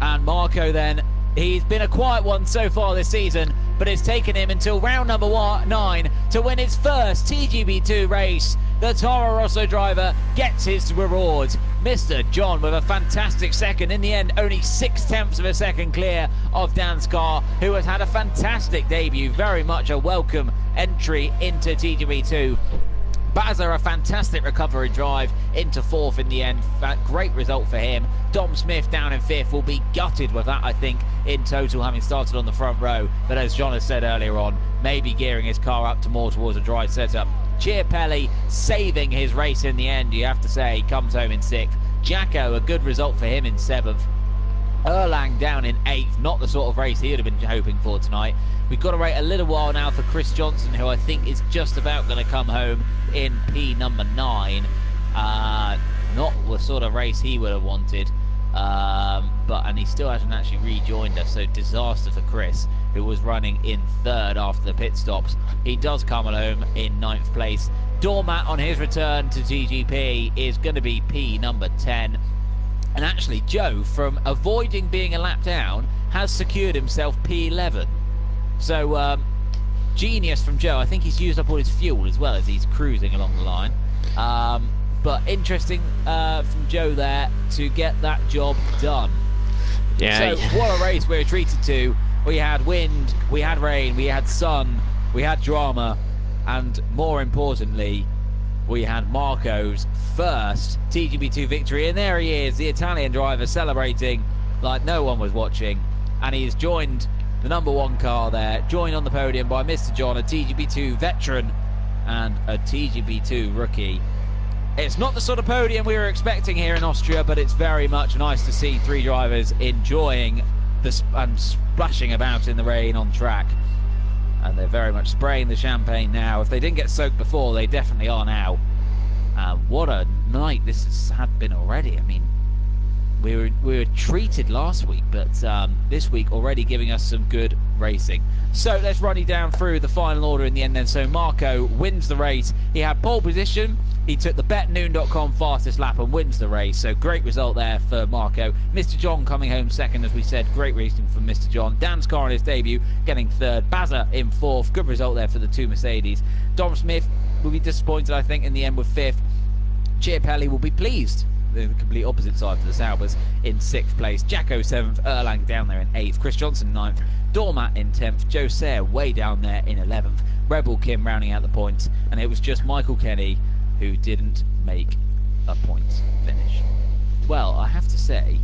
Speaker 1: And Marco then, he's been a quiet one so far this season, but it's taken him until round number 9 to win his first TGB2 race. The Toro Rosso driver gets his reward. Mr. John with a fantastic second. In the end, only 0.6 of a second clear of Dansgaard, who has had a fantastic debut. Very much a welcome entry into TGB2. Bazza, a fantastic recovery drive into 4th in the end. Great result for him. Dom Smith down in 5th will be gutted with that, I think, in total, having started on the front row. But as John has said earlier on, maybe gearing his car up to more towards a dry setup. Chiapelli saving his race in the end, you have to say. He comes home in 6th. Jacko, a good result for him in 7th. Erlang down in 8th, not the sort of race he would have been hoping for tonight. We've got to wait a little while now for Chris Johnson, who I think is just about going to come home in P number 9. Not the sort of race he would have wanted, and he still hasn't actually rejoined us, so disaster for Chris, who was running in 3rd after the pit stops. He does come home in 9th place. Dormat on his return to TGP is going to be P number 10. And actually, Joe, from avoiding being a lap down, has secured himself P11. So, genius from Joe. I think he's used up all his fuel as well as he's cruising along the line. But interesting from Joe there to get that job done.
Speaker 2: Yeah.
Speaker 1: So, what a race we were treated to. We had wind, we had rain, we had sun, we had drama, and more importantly, we had Marco's first TGB2 victory. And there he is, the Italian driver, celebrating like no one was watching. And he has joined the number 1 car there, joined on the podium by Mr. John, a TGB2 veteran and a TGB2 rookie. It's not the sort of podium we were expecting here in Austria, but it's very much nice to see 3 drivers enjoying and splashing about in the rain on track. And they're very much spraying the champagne now. If they didn't get soaked before, they definitely are now. What a night this had been already. I mean, we were treated last week, but this week already giving us some good racing. So let's run you down through the final order in the end then. So Marco wins the race. He had pole position. He took the betnoon.com fastest lap and wins the race. So great result there for Marco. Mr. John coming home second, as we said. Great racing from Mr. John. Dan's car in his debut, getting third. Bazza in fourth. Good result there for the 2 Mercedes. Dom Smith will be disappointed, I think, in the end with fifth. Chiapelli will be pleased. The complete opposite side for the Saubers in 6th place. Jacko 7th, Erlang down there in 8th, Chris Johnson 9th, Dormat in 10th, Joe Sayre way down there in 11th, Rebel Kim rounding out the points, and it was just Michael Kenny who didn't make a points finish. Well, I have to say,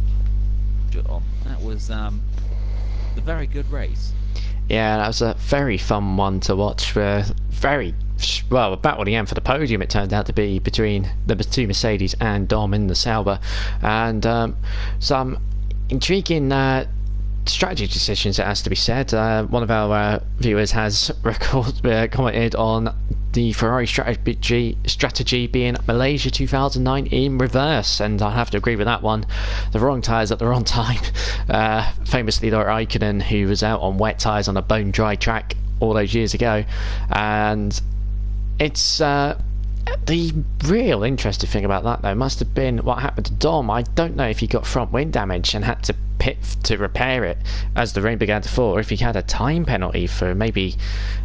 Speaker 1: John, that was a very good race.
Speaker 2: Yeah, that was a very fun one to watch. Very well, a battle at the end for the podium it turned out to be between the 2 Mercedes and Dom in the Sauber, and some intriguing strategy decisions, it has to be said. One of our viewers has commented on the Ferrari strategy being Malaysia 2009 in reverse, and I have to agree with that one. The wrong tyres at the wrong time. Famously, Laura Ikonen, who was out on wet tyres on a bone dry track all those years ago, and it's the real interesting thing about that, though, must have been what happened to Dom. I don't know if he got front wing damage and had to pit to repair it as the rain began to fall, or if he had a time penalty for maybe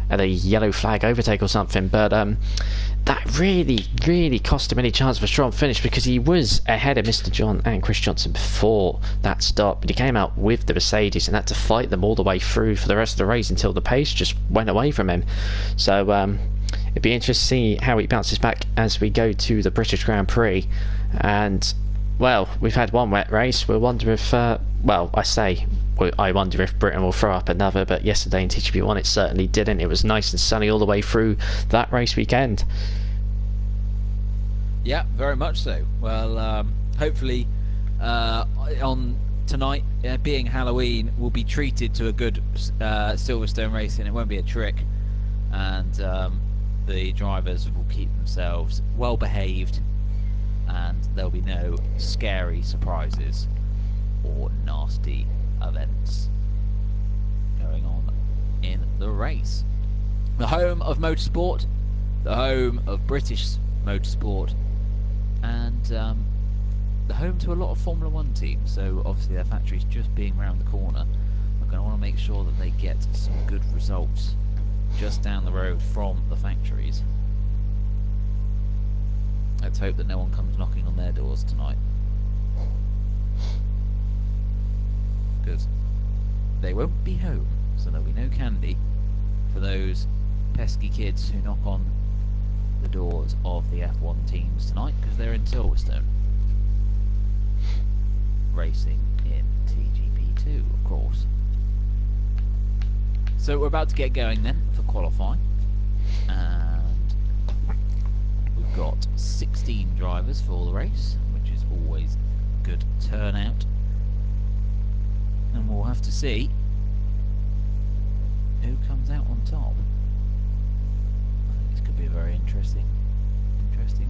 Speaker 2: a yellow flag overtake or something, but that really cost him any chance of a strong finish, because he was ahead of Mr. John and Chris Johnson before that stop, but he came out with the Mercedes and had to fight them all the way through for the rest of the race until the pace just went away from him. So it'd be interesting to see how he bounces back as we go to the British Grand Prix. And well, we've had one wet race. We'll wonder if I wonder if Britain will throw up another, but yesterday in TGP1 it certainly didn't. It was nice and sunny all the way through that race weekend.
Speaker 1: Yeah, very much so. Well, hopefully on tonight, being Halloween, we'll be treated to a good Silverstone racing. It won't be a trick, and the drivers will keep themselves well behaved, and there'll be no scary surprises or nasty events going on in the race. The home of motorsport, the home of British motorsport, and the home to a lot of Formula 1 teams. So obviously their factories just being round the corner, we're going to want to make sure that they get some good results just down the road from the factories. Let's hope that no one comes knocking on their doors tonight, because they won't be home, so there'll be no candy for those pesky kids who knock on the doors of the F1 teams tonight, because they're in Silverstone racing in TGP2, of course. So we're about to get going then for qualifying, and we've got 16 drivers for the race, which is always good turnout, and we'll have to see who comes out on top. I think this could be a very interesting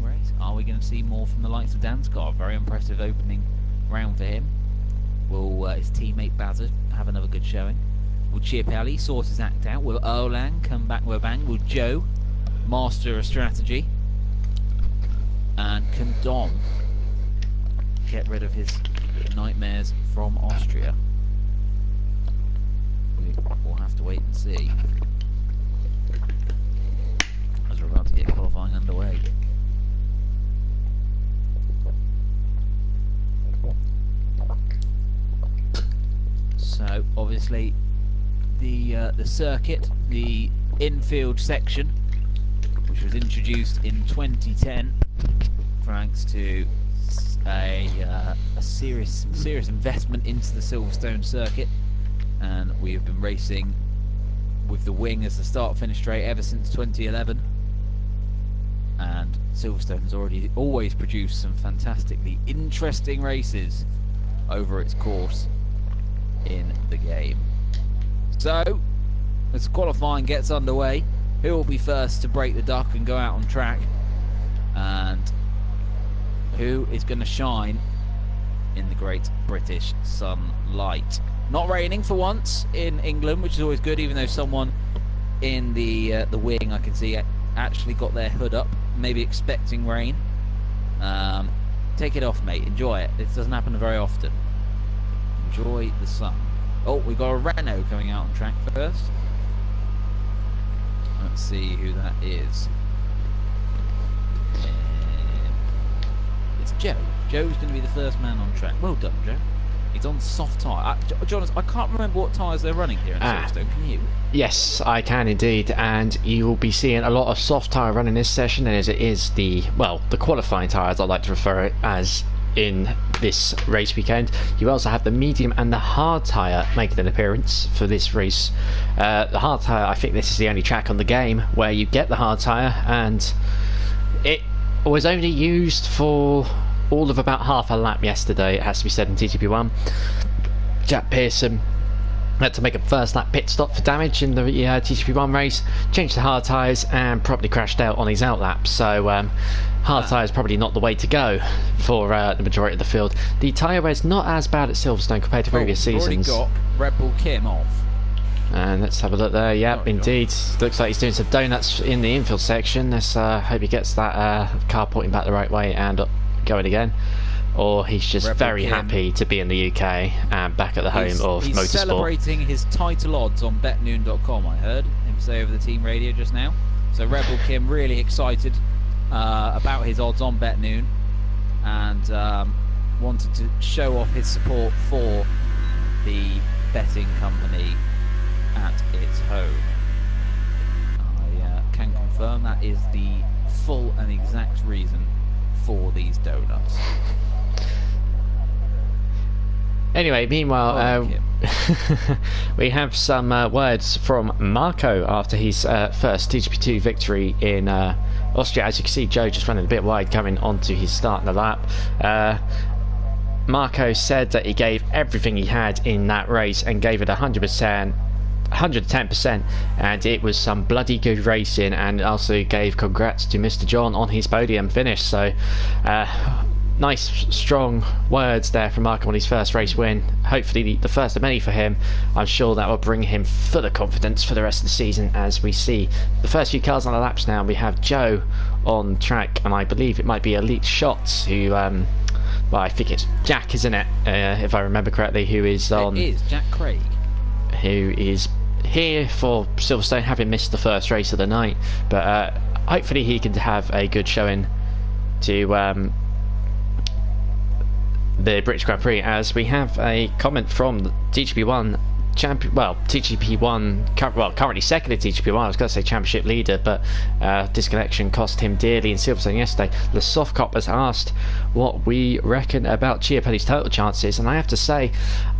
Speaker 1: race. Are we going to see more from the likes of Dan's car? Very impressive opening round for him. Will his teammate Bazza have another good showing? Will Chiapelli sort his act out? Will Erlang come back with a bang? Will Joe master a strategy? And can Dom get rid of his nightmares from Austria? We'll have to wait and see, as we're about to get qualifying underway. So obviously the circuit, the infield section, which was introduced in 2010 thanks to a serious investment into the Silverstone circuit, and we have been racing with the wing as the start-finish straight ever since 2011, and and Silverstone has always produced some fantastically interesting races over its course in the game. So, as qualifying gets underway, who will be first to break the duck and go out on track, and who is going to shine in the great British sunlight? Not raining for once in England, which is always good, even though someone in the wing I can see actually got their hood up, maybe expecting rain. Take it off, mate. Enjoy it. This doesn't happen very often. Enjoy the sun. Oh, we've got a Renault coming out on track first. Let's see who that is. It's Joe. Joe's going to be the first man on track. Well done, Joe. He's on soft tyre. Jonas, I can't remember what tyres they're running here in Silverstone. Can you?
Speaker 2: Yes, I can indeed, and you will be seeing a lot of soft tyre running this session, and as it is the qualifying tyres, I like to refer it as in this race weekend. You also have the medium and the hard tyre making an appearance for this race. The hard tyre, I think this is the only track on the game where you get the hard tyre, and it was only used for all of about half a lap yesterday, it has to be said, in TGP1. Jack Pearson had to make a first lap pit stop for damage in the TGP1 race, changed to hard tyres and probably crashed out on his out lap. So hard tyres probably not the way to go for the majority of the field. The tyre wear's not as bad at Silverstone compared to previous seasons.
Speaker 1: Already got Red Bull Kim off.
Speaker 2: And let's have a look there. Yep, indeed. Looks like he's doing some donuts in the infield section. Let's hope he gets that car pointing back the right way and going again. Or he's just very happy to be in the UK and back at the home of
Speaker 1: He's
Speaker 2: motorsport.
Speaker 1: Celebrating his title odds on betnoon.com, I heard him say over the team radio just now. So Rebel Kim really excited about his odds on BetNoon, and wanted to show off his support for the betting company at its home. I can confirm that is the full and exact reason for these donuts.
Speaker 2: Anyway, meanwhile, we have some words from Marco after his first TGP2 victory in Austria. As you can see, Joe just running a bit wide coming onto his start in the lap. Marco said that he gave everything he had in that race and gave it 100%. 110%, and it was some bloody good racing, and also gave congrats to Mr. John on his podium finish. So nice strong words there from Marco on his first race win, hopefully the first of many for him. I'm sure that will bring him full of confidence for the rest of the season. As we see the first few cars on the laps now, we have Joe on track, and I believe it might be Elite Shots who well, I think it's Jack, isn't it, if I remember correctly, who is on.
Speaker 1: It is Jack Craig,
Speaker 2: who is here for Silverstone, having missed the first race of the night, but hopefully he can have a good showing to the British Grand Prix. As we have a comment from the TGP1 champion, well, TGP1, currently second at TGP1, I was going to say championship leader, but disconnection cost him dearly in Silverstone yesterday. The soft cop has asked what we reckon about Chiapelli's total chances, and I have to say,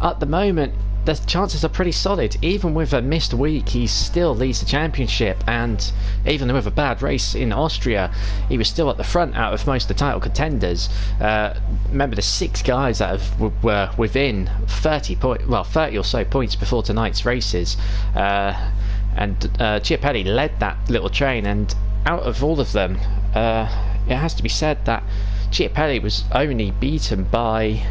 Speaker 2: at the moment, the chances are pretty solid. Even with a missed week, he still leads the championship, and even with a bad race in Austria, he was still at the front out of most of the title contenders. Remember, the 6 guys that were within 30 or so points before tonight's races, and Chiapelli led that little train, and out of all of them, it has to be said that Chiapelli was only beaten by,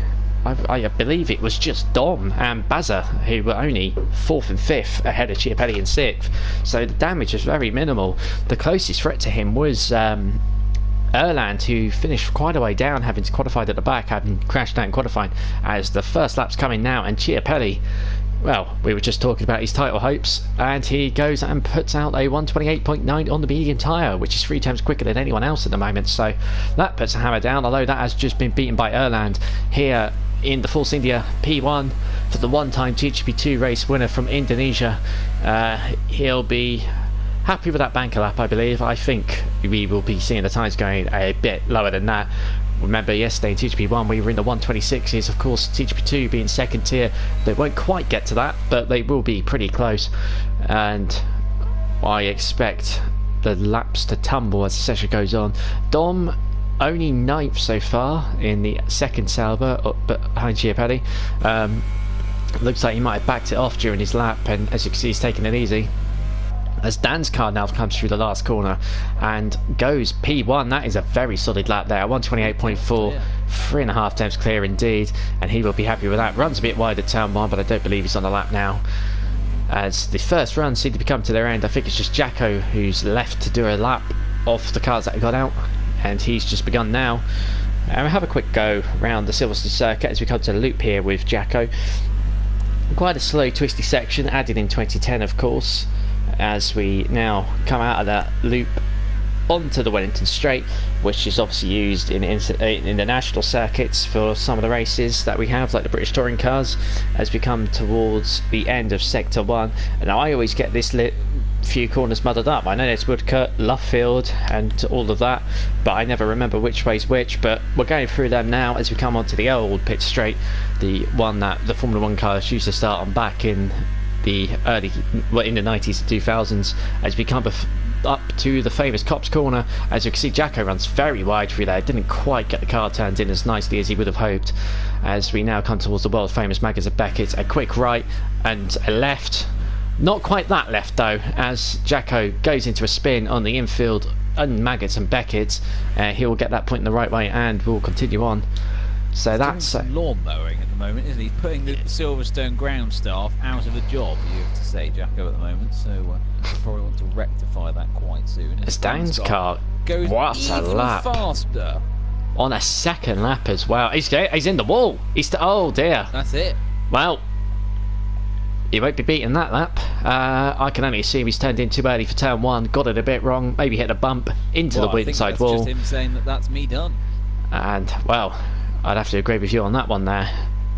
Speaker 2: I believe it was just Dom and Bazza, who were only 4th and 5th ahead of Chiapelli in 6th, so the damage was very minimal. The closest threat to him was Erland, who finished quite a way down, having qualified at the back, having crashed out in qualifying, as the first lap's coming now, and Chiapelli, well, we were just talking about his title hopes, and he goes and puts out a 128.9 on the medium tyre, which is 3 times quicker than anyone else at the moment, so that puts a hammer down, although that has just been beaten by Erland here in the Force India P1 for the one-time TGP2 race winner from Indonesia. He'll be happy with that banker lap, I believe. I think we will be seeing the times going a bit lower than that. Remember, yesterday in TGP1 we were in the 126s. Of course, TGP2 being second tier, they won't quite get to that, but they will be pretty close, and I expect the laps to tumble as the session goes on. Dom only 9th so far in the second Sauber, up behind Chiapelli. Looks like he might have backed it off during his lap, and as you can see, he's taking it easy. As Dan's car now comes through the last corner and goes P1, that is a very solid lap there, 128.4, 3.5 tenths clear indeed, and he will be happy with that. Runs a bit wide at turn 1, but I don't believe he's on the lap now. As the first runs seem to be coming to their end, I think it's just Jacko who's left to do a lap off the cars that got out, and he's just begun now. And we'll have a quick go around the Silverstone circuit as we come to the loop here with Jacko. Quite a slow twisty section, added in 2010 of course, as we now come out of that loop onto the Wellington Straight, which is obviously used in the national circuits for some of the races that we have, like the British touring cars, as we come towards the end of sector 1. And I always get this few corners muddled up. I know there's Woodcut, Luffield and all of that, but I never remember which way's which. But we're going through them now as we come onto the old pit straight, the one that the Formula 1 cars used to start on back in the in the 90s and 2000s, as we come up to the famous Cops Corner. As you can see, Jacko runs very wide through there, didn't quite get the car turned in as nicely as he would have hoped. As we now come towards the world famous Maggotts and Beckett, a quick right and a left, not quite that left though, as Jacko goes into a spin on the infield and Maggotts and Beckett. He will get that point in the right way and will continue on. So that's
Speaker 1: lawn mowing at the moment, isn't he? He's putting the Silverstone ground staff out of a job, you have to say, Jacko, at the moment. So probably want to rectify that quite soon.
Speaker 2: As Dan's car
Speaker 1: goes
Speaker 2: what a lap
Speaker 1: faster
Speaker 2: on a second lap as well. He's in the wall. Oh dear.
Speaker 1: That's it.
Speaker 2: Well, he won't be beating that lap. I can only assume he's turned in too early for turn 1, got it a bit wrong, maybe hit a bump into the inside wall.
Speaker 1: Just him saying that that's me done.
Speaker 2: And well, I'd have to agree with you on that one there,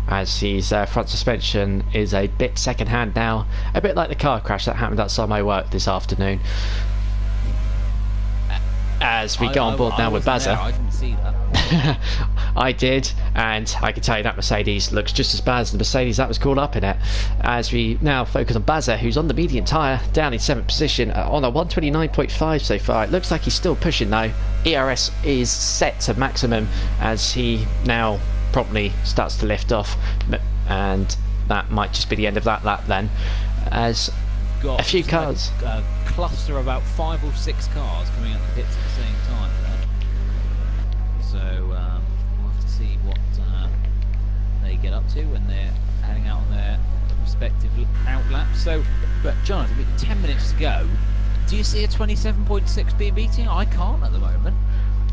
Speaker 2: as his front suspension is a bit second hand now, a bit like the car crash that happened outside my work this afternoon. As we go on board now with Bazza.
Speaker 1: I didn't see that.
Speaker 2: I did, and I can tell you that Mercedes looks just as bad as the Mercedes that was caught up in it. As we now focus on Bazza, who's on the medium tyre, down in 7th position on a 129.5 so far. It looks like he's still pushing though. ERS is set to maximum as he now promptly starts to lift off, and that might just be the end of that lap then, as a few cars,
Speaker 1: a cluster of about 5 or 6 cars coming out the pits at the same time there. So we'll have to see what they get up to when they're heading out on their respective outlaps. So, but Jonathan, with 10 minutes to go, do you see a 27.6 being beating? I can't at the moment.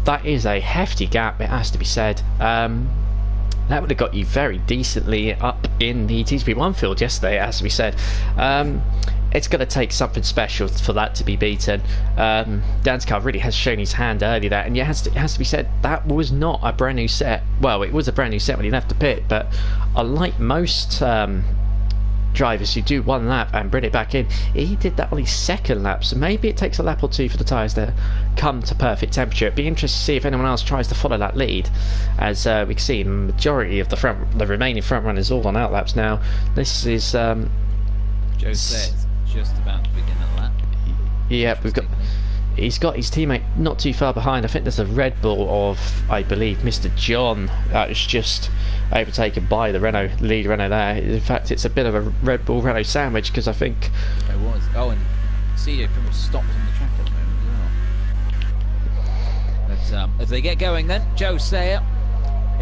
Speaker 2: That is a hefty gap, it has to be said. That would have got you very decently up in the TGP1 field yesterday, it has to be said. It's going to take something special for that to be beaten. Dan's car really has shown his hand early there, and it has to be said, that was not a brand new set. Well, it was a brand new set when he left the pit, but unlike most drivers who do one lap and bring it back in, he did that on his second lap, so maybe it takes a lap or two for the tyres to come to perfect temperature. It'd be interesting to see if anyone else tries to follow that lead, as we can see the majority of the remaining front runners all on outlaps now. This is
Speaker 1: Joe says just about to begin a lap.
Speaker 2: Yeah, he's got his teammate not too far behind. I think there's a Red Bull of, I believe, Mr. John that was just overtaken by the lead Renault there. In fact, it's a bit of a Red Bull Renault sandwich, because I think
Speaker 1: it was. Oh, and CJ pretty much stopped on the track at the moment as well. But as they get going then, Joe Sayer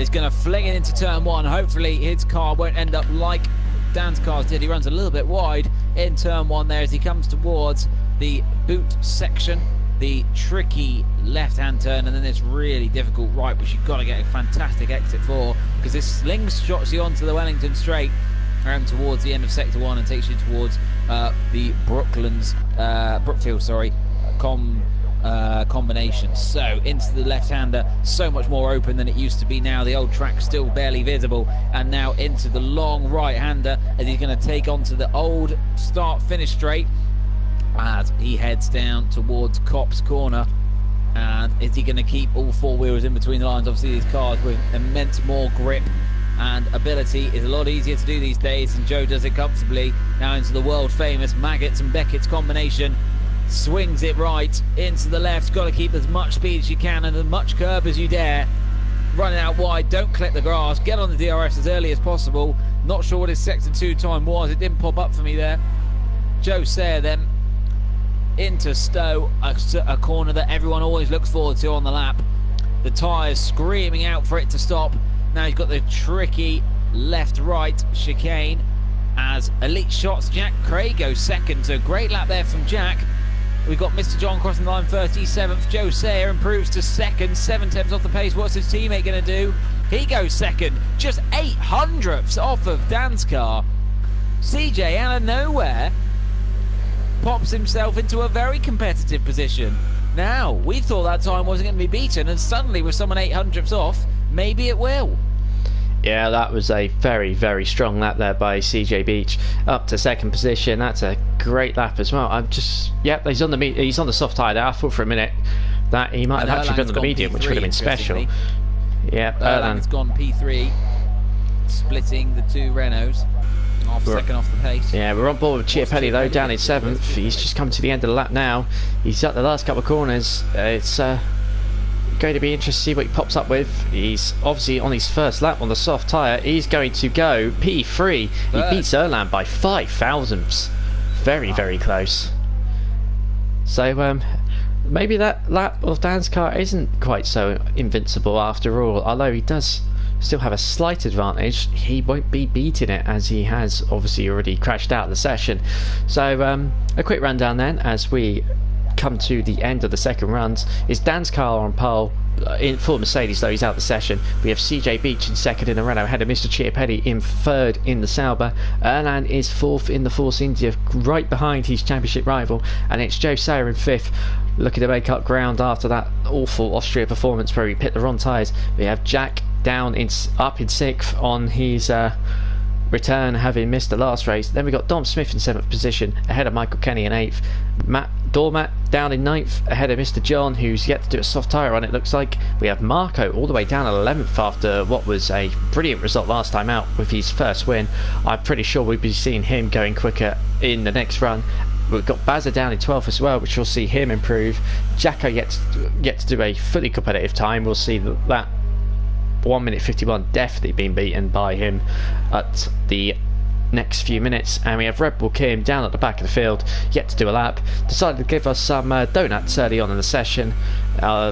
Speaker 1: is going to fling it into turn 1. Hopefully his car won't end up like Dan's cars did. He runs a little bit wide in turn 1 there as he comes towards the boot section, the tricky left-hand turn, and then this really difficult right, which you've got to get a fantastic exit for, because this slingshots you onto the Wellington Straight towards the end of sector 1 and takes you towards the Brookfield combination. So into the left-hander, so much more open than it used to be now. The old track still barely visible, and now into the long right-hander as he's going to take onto the old start-finish straight as he heads down towards Cops Corner. And is he going to keep all 4 wheels in between the lines? Obviously these cars with immense more grip and ability is a lot easier to do these days, and Joe does it comfortably now into the world famous Maggotts and Beckett's combination. swings it right into the left. Got to keep as much speed as you can and as much curb as you dare. Running out wide, don't clip the grass, get on the DRS as early as possible. Not sure what his sector 2 time was, it didn't pop up for me there. Joe Sayer then into Stowe, a corner that everyone always looks forward to on the lap. The tyres screaming out for it to stop. Now he's got the tricky left-right chicane as Elite Shots Jack Craig goes second. So great lap there from Jack. We've got Mr. John crossing the line 37th. Joe Sayer improves to second, 7 tenths off the pace. What's his teammate going to do? He goes second, just 800ths off of Dan's car. CJ out of nowhere pops himself into a very competitive position. Now, we thought that time wasn't going to be beaten, and suddenly with someone 800ths off, maybe it will.
Speaker 2: Yeah, that was a very, very strong lap there by CJ Beach, up to second position. That's a great lap as well. Yep, he's on the soft tyre there. I thought for a minute that he might have actually been on the medium, which would have been special. Yeah,
Speaker 1: Erland's gone P3, splitting the two Renaults. Second off the pace.
Speaker 2: Yeah, we're on board with Chiapelli though, down in 7th. He's just come to the end of the lap now. He's at the last couple of corners. It's going to be interesting to see what he pops up with. He's obviously on his first lap on the soft tyre. He's going to go P3. He beats Erland by 5 thousandths. Very, very close. So maybe that lap of Dan's car isn't quite so invincible after all. Although he does still have a slight advantage, he won't be beating it as he has obviously already crashed out of the session. So a quick rundown then as we come to the end of the second runs. Is Dan's car on pole for Mercedes, though he's out the session. We have CJ Beach in second in the Renault, ahead of Mr. Chiapelli in third in the Sauber. Erland is fourth in the Force India, right behind his championship rival, and it's Joe Sayer in fifth, looking to make up ground after that awful Austria performance where he pit the wrong tyres. We have Jack up in sixth on his return, having missed the last race. Then we got Dom Smith in 7th position, ahead of Michael Kenny in 8th. Matt Dormat down in 9th, ahead of Mr. John, who's yet to do a soft tyre on, it looks like. We have Marco all the way down at 11th after what was a brilliant result last time out with his first win. I'm pretty sure we'll be seeing him going quicker in the next run. We've got Bazza down in 12th as well, which will see him improve. Jacko yet to do a fully competitive time. We'll see that 1 minute 51 definitely being beaten by him at the next few minutes. And we have Red Bull Kim down at the back of the field, yet to do a lap. Decided to give us some donuts early on in the session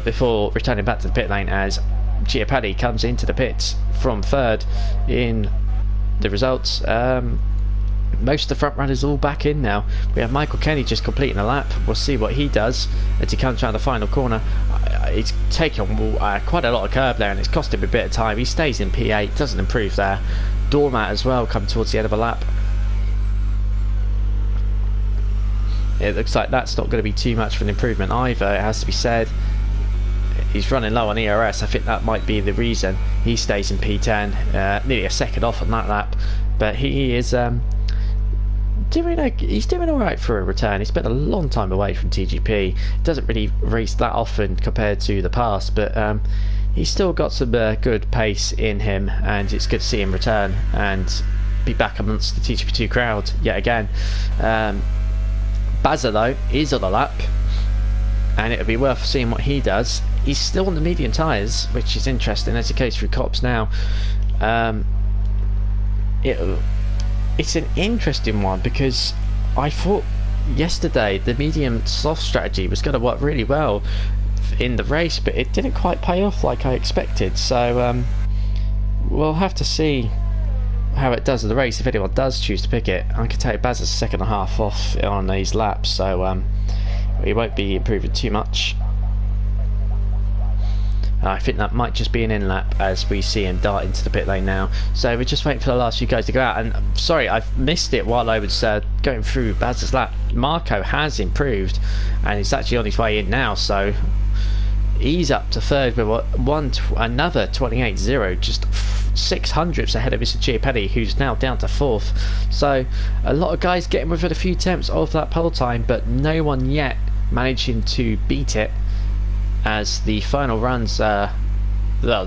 Speaker 2: before returning back to the pit lane as Chiapelli comes into the pits from third in the results. Most of the front runners all back in now. We have Michael Kenny just completing a lap. We'll see what he does as he comes around the final corner. He's taken on quite a lot of curb there, and it's cost him a bit of time. He stays in P8, doesn't improve there. Dormat as well, come towards the end of a lap. It looks like that's not going to be too much of an improvement either, it has to be said. He's running low on ERS. I think that might be the reason he stays in P10, nearly a second off on that lap. But he is he's doing alright for a return. He's been a long time away from TGP. Doesn't really race that often compared to the past, but he's still got some good pace in him, and it's good to see him return and be back amongst the TGP2 crowd yet again. Bazza though is on the lap, and it'll be worth seeing what he does. He's still on the medium tyres, which is interesting. That's the case for Cops now. It's an interesting one because I thought yesterday the medium soft strategy was going to work really well in the race, but it didn't quite pay off like I expected. So we'll have to see how it does in the race if anyone does choose to pick it. I can tell you Baz is second and a half off on these laps, so he won't be improving too much. I think that might just be an in-lap as we see him dart into the pit lane now. So we're just waiting for the last few guys to go out. And I'm sorry, I've missed it while I was going through Baz's lap. Marco has improved and he's actually on his way in now. So he's up to third with another 28.0, just 600ths ahead of Mr. Chiapelli, who's now down to fourth. So a lot of guys getting within a few tenths of that pole time, but no one yet managing to beat it. As the final runs, the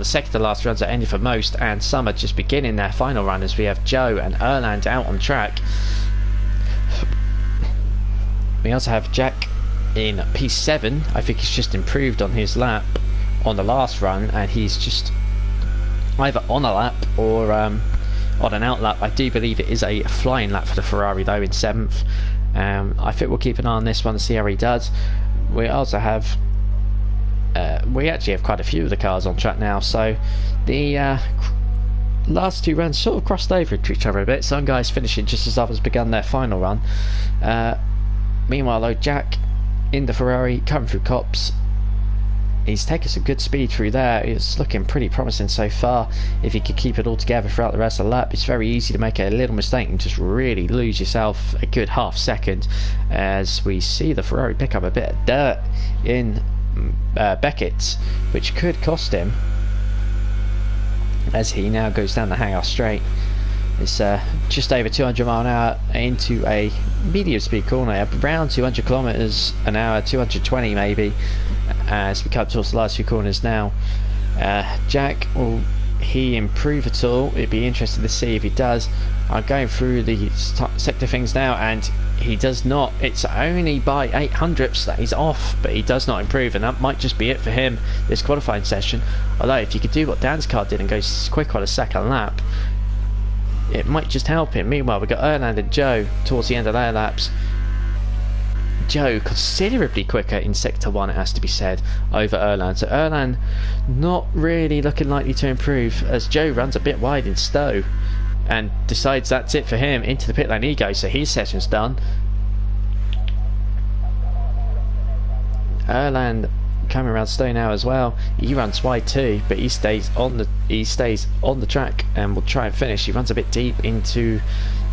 Speaker 2: second to last runs are ending for most, and some are just beginning their final run as we have Joe and Erland out on track. We also have Jack in P7. I think he's just improved on his lap on the last run, and he's just either on a lap or on an out lap. I do believe it is a flying lap for the Ferrari though in 7th. I think we'll keep an eye on this one and see how he does. We also have we actually have quite a few of the cars on track now, so the last 2 runs sort of crossed over to each other a bit. Some guys finishing just as others begun their final run. Meanwhile though, Jack in the Ferrari coming through Copse, he's taken some good speed through there. It's looking pretty promising so far. If he could keep it all together throughout the rest of the lap, it's very easy to make a little mistake and just really lose yourself a good half second, as we see the Ferrari pick up a bit of dirt in Beckett, which could cost him as he now goes down the hangout straight. It's just over 200 mile an hour into a medium speed corner, around 200 kilometers an hour, 220 maybe, as we come towards the last few corners now. Jack, will he improve at all? It'd be interesting to see if he does. I'm going through the sector things now, and he does not. It's only by 800ths that he's off, but he does not improve, and that might just be it for him this qualifying session. Although if you could do what Dan's car did and go quick on a second lap, it might just help him. Meanwhile, we've got Erland and Joe towards the end of their laps. Joe considerably quicker in sector 1, it has to be said, over Erland. So Erland not really looking likely to improve, as Joe runs a bit wide in Stowe and decides that's it for him. Into the pit lane he goes, so his session's done. Erland coming around Stowe now as well. He runs wide too, but he stays on the track and will try and finish. He runs a bit deep into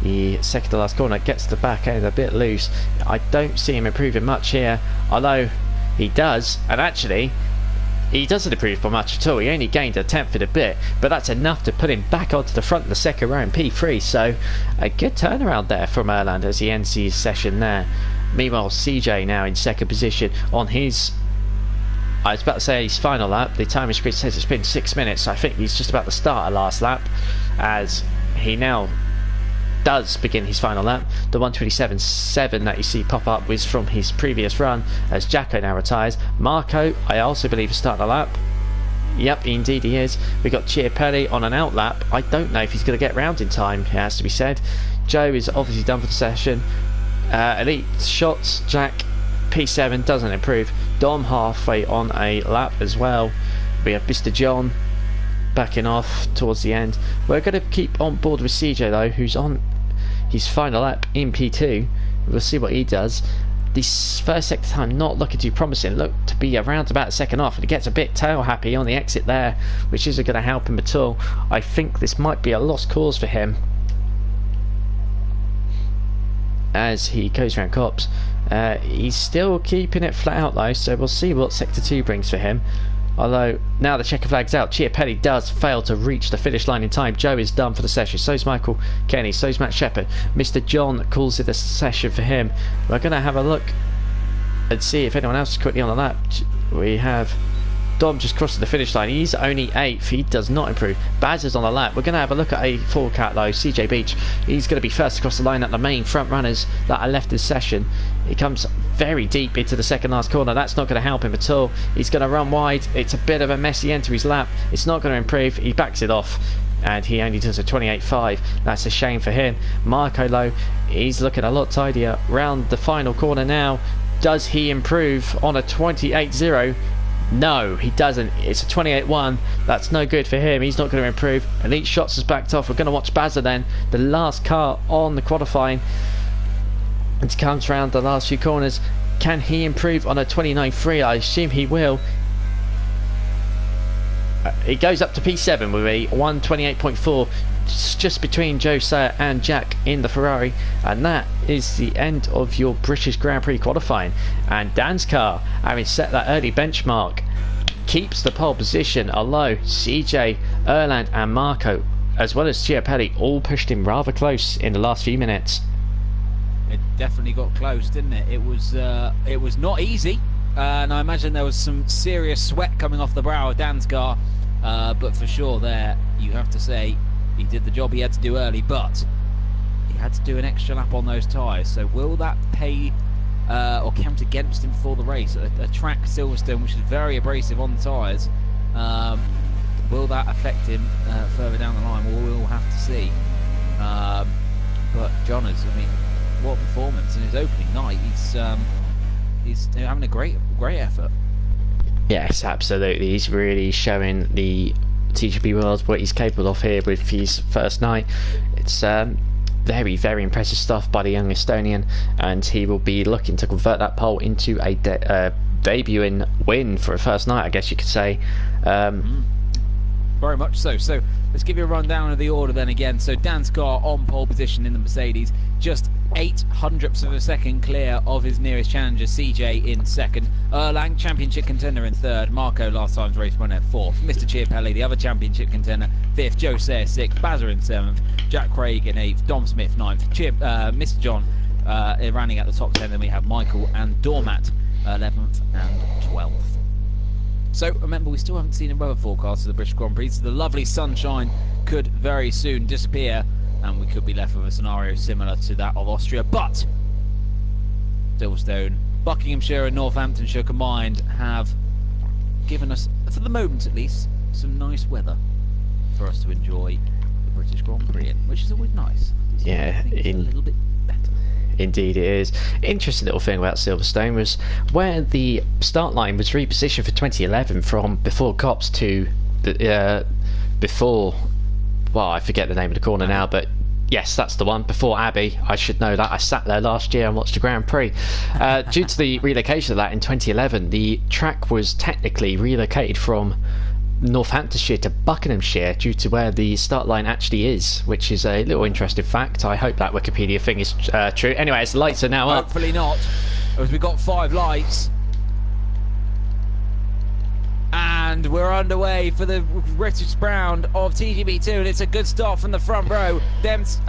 Speaker 2: the second to last corner, gets the back end a bit loose. I don't see him improving much here, although he does, and actually he doesn't improve by much at all. He only gained a 10th in a bit, but that's enough to put him back onto the front of the second row in P3, so a good turnaround there from Erland as he ends his session there. Meanwhile, CJ now in second position on his, I was about to say his final lap. The timing screen says it's been 6 minutes, so I think he's just about to start a last lap, as he now does begin his final lap. The 1:27.7 that you see pop up was from his previous run, as Jacko now retires. Marco, I also believe, is starting a lap. Yep, indeed he is. We've got Chiapelli on an out lap. I don't know if he's going to get round in time, it has to be said. Joe is obviously done for the session. Elite shots, Jack P7 doesn't improve. Dom halfway on a lap as well. We have Mr. John backing off towards the end. We're going to keep on board with CJ though, who's on his final lap in P2. We'll see what he does. This first sector time not looking too promising, looked to be around about a second off, and he gets a bit tail happy on the exit there, which isn't going to help him at all. I think this might be a lost cause for him as he goes around Copse. He's still keeping it flat out though, so we'll see what sector 2 brings for him. Although now the checker flag's out, Chiapelli does fail to reach the finish line in time. Joe is done for the session, so's Michael Kenny, so's Matt Shepherd. Mr. John calls it a session for him. We're going to have a look and see if anyone else is quickly on the lap. We have Dom just crossing the finish line. He's only 8th. He does not improve. Baz is on the lap. We're going to have a look at a full cat though. CJ Beach. He's going to be first across the line at the main front runners that are left this session. He comes very deep into the second last corner. That's not going to help him at all. He's going to run wide. It's a bit of a messy end to his lap. It's not going to improve. He backs it off, and he only does a 28.5. That's a shame for him. Marco Lowe, he's looking a lot tidier round the final corner now. Does he improve on a 28.0? No, he doesn't. It's a 28.1. That's no good for him. He's not going to improve. Elite Shots has backed off. We're going to watch Bazza then, the last car on the qualifying. It comes round the last few corners. Can he improve on a 29.3? I assume he will. He goes up to P7 with a 1:28.4, just between Joe Sayer and Jack in the Ferrari, and that is the end of your British Grand Prix qualifying. And Dan's car, having set that early benchmark, keeps the pole position, although CJ, Erland and Marco, as well as Chiapelli, all pushed him rather close in the last few minutes.
Speaker 1: It definitely got close, didn't it? It was not easy, and I imagine there was some serious sweat coming off the brow of Dan's car, but for sure there, you have to say, he did the job he had to do early, but he had to do an extra lap on those tyres. So will that pay or camped against him for the race. A track Silverstone which is very abrasive on the tyres. Will that affect him further down the line? Well, we'll have to see. But Johners, I mean, what a performance in his opening night. He's having a great effort.
Speaker 2: Yes, absolutely. He's really showing the TGP world what he's capable of here with his first night. It's very, very impressive stuff by the young Estonian, and he will be looking to convert that pole into a debuting win for a first night, I guess you could say.
Speaker 1: Very much so. So let's give you a rundown of the order then again. So Dan Scar on pole position in the Mercedes, just 0.08 of a second clear of his nearest challenger CJ in second. Erlang, championship contender, in third. Marco, last time's race winner, fourth. Mr. Chiapelli, the other championship contender, fifth. Joe Sayre, sixth. Bazza in seventh. Jack Craig in eighth. Dom Smith, ninth. Mr. John running at the top 10. Then we have Michael and Dormat, 11th and 12th. So remember, we still haven't seen a weather forecast for the British Grand Prix, so the lovely sunshine could very soon disappear, and we could be left with a scenario similar to that of Austria. But Silverstone, Buckinghamshire and Northamptonshire combined have given us, for the moment at least, some nice weather for us to enjoy the British Grand Prix in, which is always nice.
Speaker 2: Yeah,
Speaker 1: a little bit better.
Speaker 2: Indeed it is. Interesting little thing about Silverstone was where the start line was repositioned for 2011 from before Cops to before, well, I forget the name of the corner now, but yes, that's the one, before Abbey. I should know that. I sat there last year and watched the Grand Prix. Due to the relocation of that in 2011, the track was technically relocated from Northamptonshire to Buckinghamshire due to where the start line actually is, which is a little interesting fact. I hope that Wikipedia thing is true. Anyway, as the lights are now up.
Speaker 1: Hopefully not, as we've got 5 lights. And we're underway for the British round of TGB2, and it's a good start from the front row. Dan's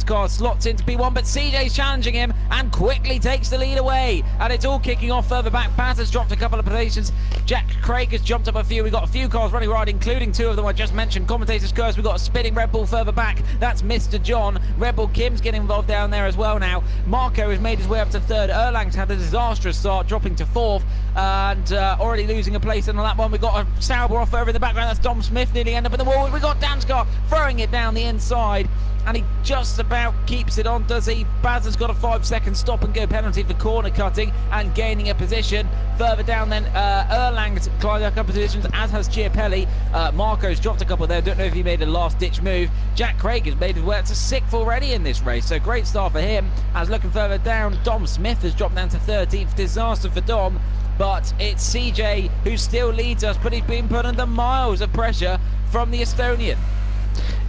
Speaker 1: car slots into P1, but CJ's challenging him and quickly takes the lead away. And it's all kicking off further back. Pat has dropped a couple of positions. Jack Craig has jumped up a few. We've got a few cars running wide, including 2 of them I just mentioned. Commentator's curse. We've got a spinning Red Bull further back. That's Mr. John. Red Bull Kim's getting involved down there as well now. Marco has made his way up to third. Erlang's had a disastrous start, dropping to fourth, and already losing a place in the lap one. We've got a Sauber off over in the background. That's Dom Smith nearly end up in the wall. We've got Dan's car throwing it down the inside, and he just about keeps it on, does he? Baz has got a 5-second stop and go penalty for corner cutting and gaining a position. Further down then, Erlang's climbed a couple of positions, as has Chiapelli. Marco's dropped a couple there. Don't know if he made a last-ditch move. Jack Craig has made his way up to 6th already in this race, so great start for him. As looking further down, Dom Smith has dropped down to 13th. Disaster for Dom. But it's CJ who still leads us, but he's been put under miles of pressure from the Estonian.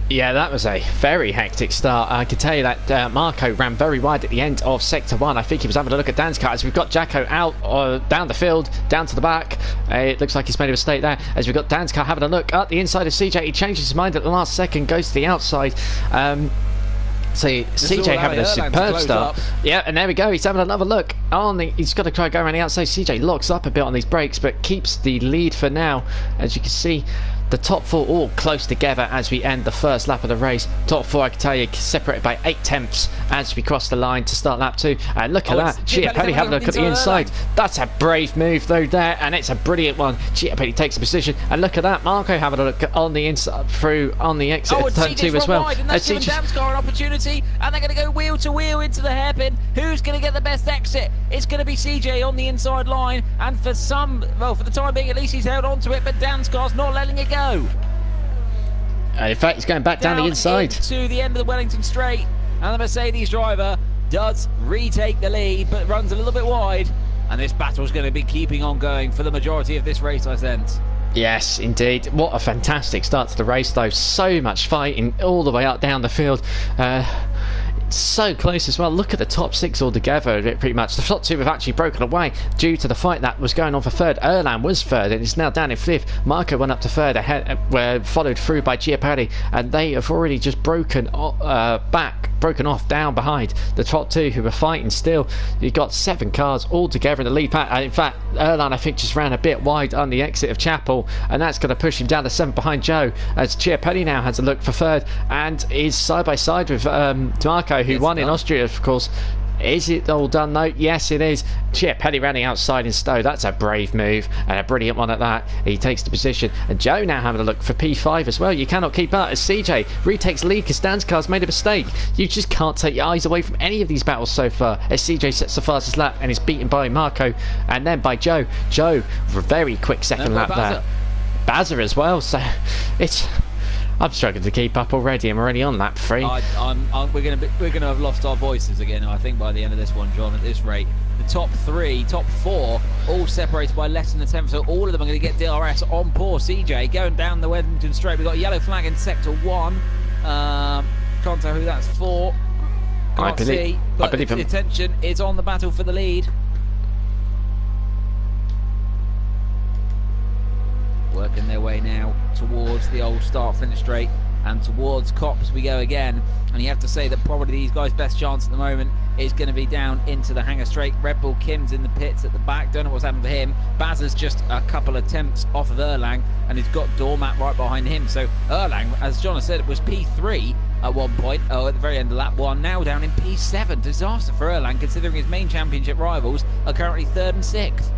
Speaker 2: Yeah, that was a very hectic start. I can tell you that Marco ran very wide at the end of Sector 1. I think he was having a look at Dan's car as we've got Jacko out down the field, down to the back. It looks like he's made a mistake there. As we've got Dan's car having a look at the inside of CJ. He changes his mind at the last second, goes to the outside. So CJ having a superb start. Yeah, and there we go. He's having another look. He's got to try to go around the outside. CJ locks up a bit on these brakes, but keeps the lead for now. As you can see, the top 4 all close together as we end the first lap of the race. Top 4, I can tell you, separated by 0.8 as we cross the line to start lap 2. And look at that. Chiapelli having a look at the inside. That's a brave move though there, and it's a brilliant one. Chiapelli takes a position, and look at that. Marco having a look on the inside, through on the exit of turn 2 as well.
Speaker 1: Wide, and that's giving Dan's car an opportunity, and they're going to go wheel to wheel into the hairpin. Who's going to get the best exit? It's going to be CJ on the inside line, and for the time being at least, he's held on to it, but Dan's car's not letting it go.
Speaker 2: In fact, he's going back down the inside
Speaker 1: to the end of the Wellington Straight, and the Mercedes driver does retake the lead, but runs a little bit wide, and this battle's going to be keeping on going for the majority of this race, I sense.
Speaker 2: Yes, indeed. What a fantastic start to the race, though. So much fighting all the way up down the field. So close as well. Look at the top 6 altogether, pretty much. The top 2 have actually broken away due to the fight that was going on for third. Erlang was third and is now down in 5th. Marco went up to third, followed through by Chiapelli, and they have already just broken off down behind the top 2 who were fighting still. You've got 7 cars all together in the lead pack. In fact, Erlang, I think, just ran a bit wide on the exit of Chapel, and that's going to push him down to 7th behind Joe, as Chiapelli now has a look for third and is side by side with Marco, who won in Austria, of course. Is it all done though? Yes, it is. Chiapelli running outside in Stowe. That's a brave move and a brilliant one at that. He takes the position, and Joe now having a look for P5 as well. You cannot keep up as CJ retakes lead because Danscar's made a mistake. You just can't take your eyes away from any of these battles so far as CJ sets the fastest lap and is beaten by Marco and then by Joe. Joe, very quick second lap there. Bazza as well, so it's... I'm struggling to keep up already. I'm already on lap 3.
Speaker 1: We're gonna have lost our voices again, I think, by the end of this one, John. At this rate, the top 4, all separated by less than a tenth. So all of them are going to get DRS on poor CJ going down the Wellington Straight. We've got a yellow flag in sector 1. Can't tell who that's for. Can't see. But the attention is on the battle for the lead. Working their way now towards the old start-finish straight and towards Copse we go again. And you have to say that probably these guys' best chance at the moment is going to be down into the hangar straight. Red Bull Kim's in the pits at the back. Don't know what's happened to him. Bazza's just a couple of attempts off of Erlang, and he's got Doormat right behind him. So Erlang, as John has said, it was P3 at one point, at the very end of lap 1, now down in P7. Disaster for Erlang, considering his main championship rivals are currently 3rd and 6th.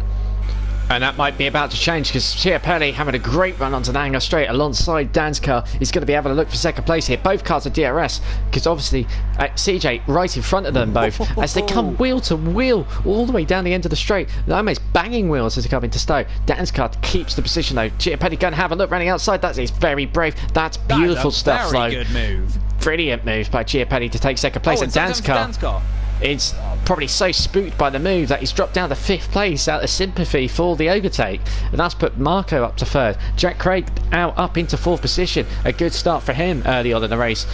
Speaker 2: And that might be about to change because Chiapelli having a great run onto the hangar straight alongside Dan's car. He's going to be having a look for second place here. Both cars are DRS because obviously CJ right in front of them both as they come wheel to wheel all the way down the end of the straight. They're almost banging wheels as they come into Stowe. Dan's car keeps the position though. Chiapelli going to have a look running outside. That is very brave. That's beautiful stuff though.
Speaker 1: Very good move.
Speaker 2: Brilliant move by Chiapelli to take second place. And Dan's car is probably so spooked by the move that he's dropped down to 5th place out of sympathy for the overtake, and that's put Marco up to 3rd. Jack Craig up into 4th position. A good start for him early on in the race.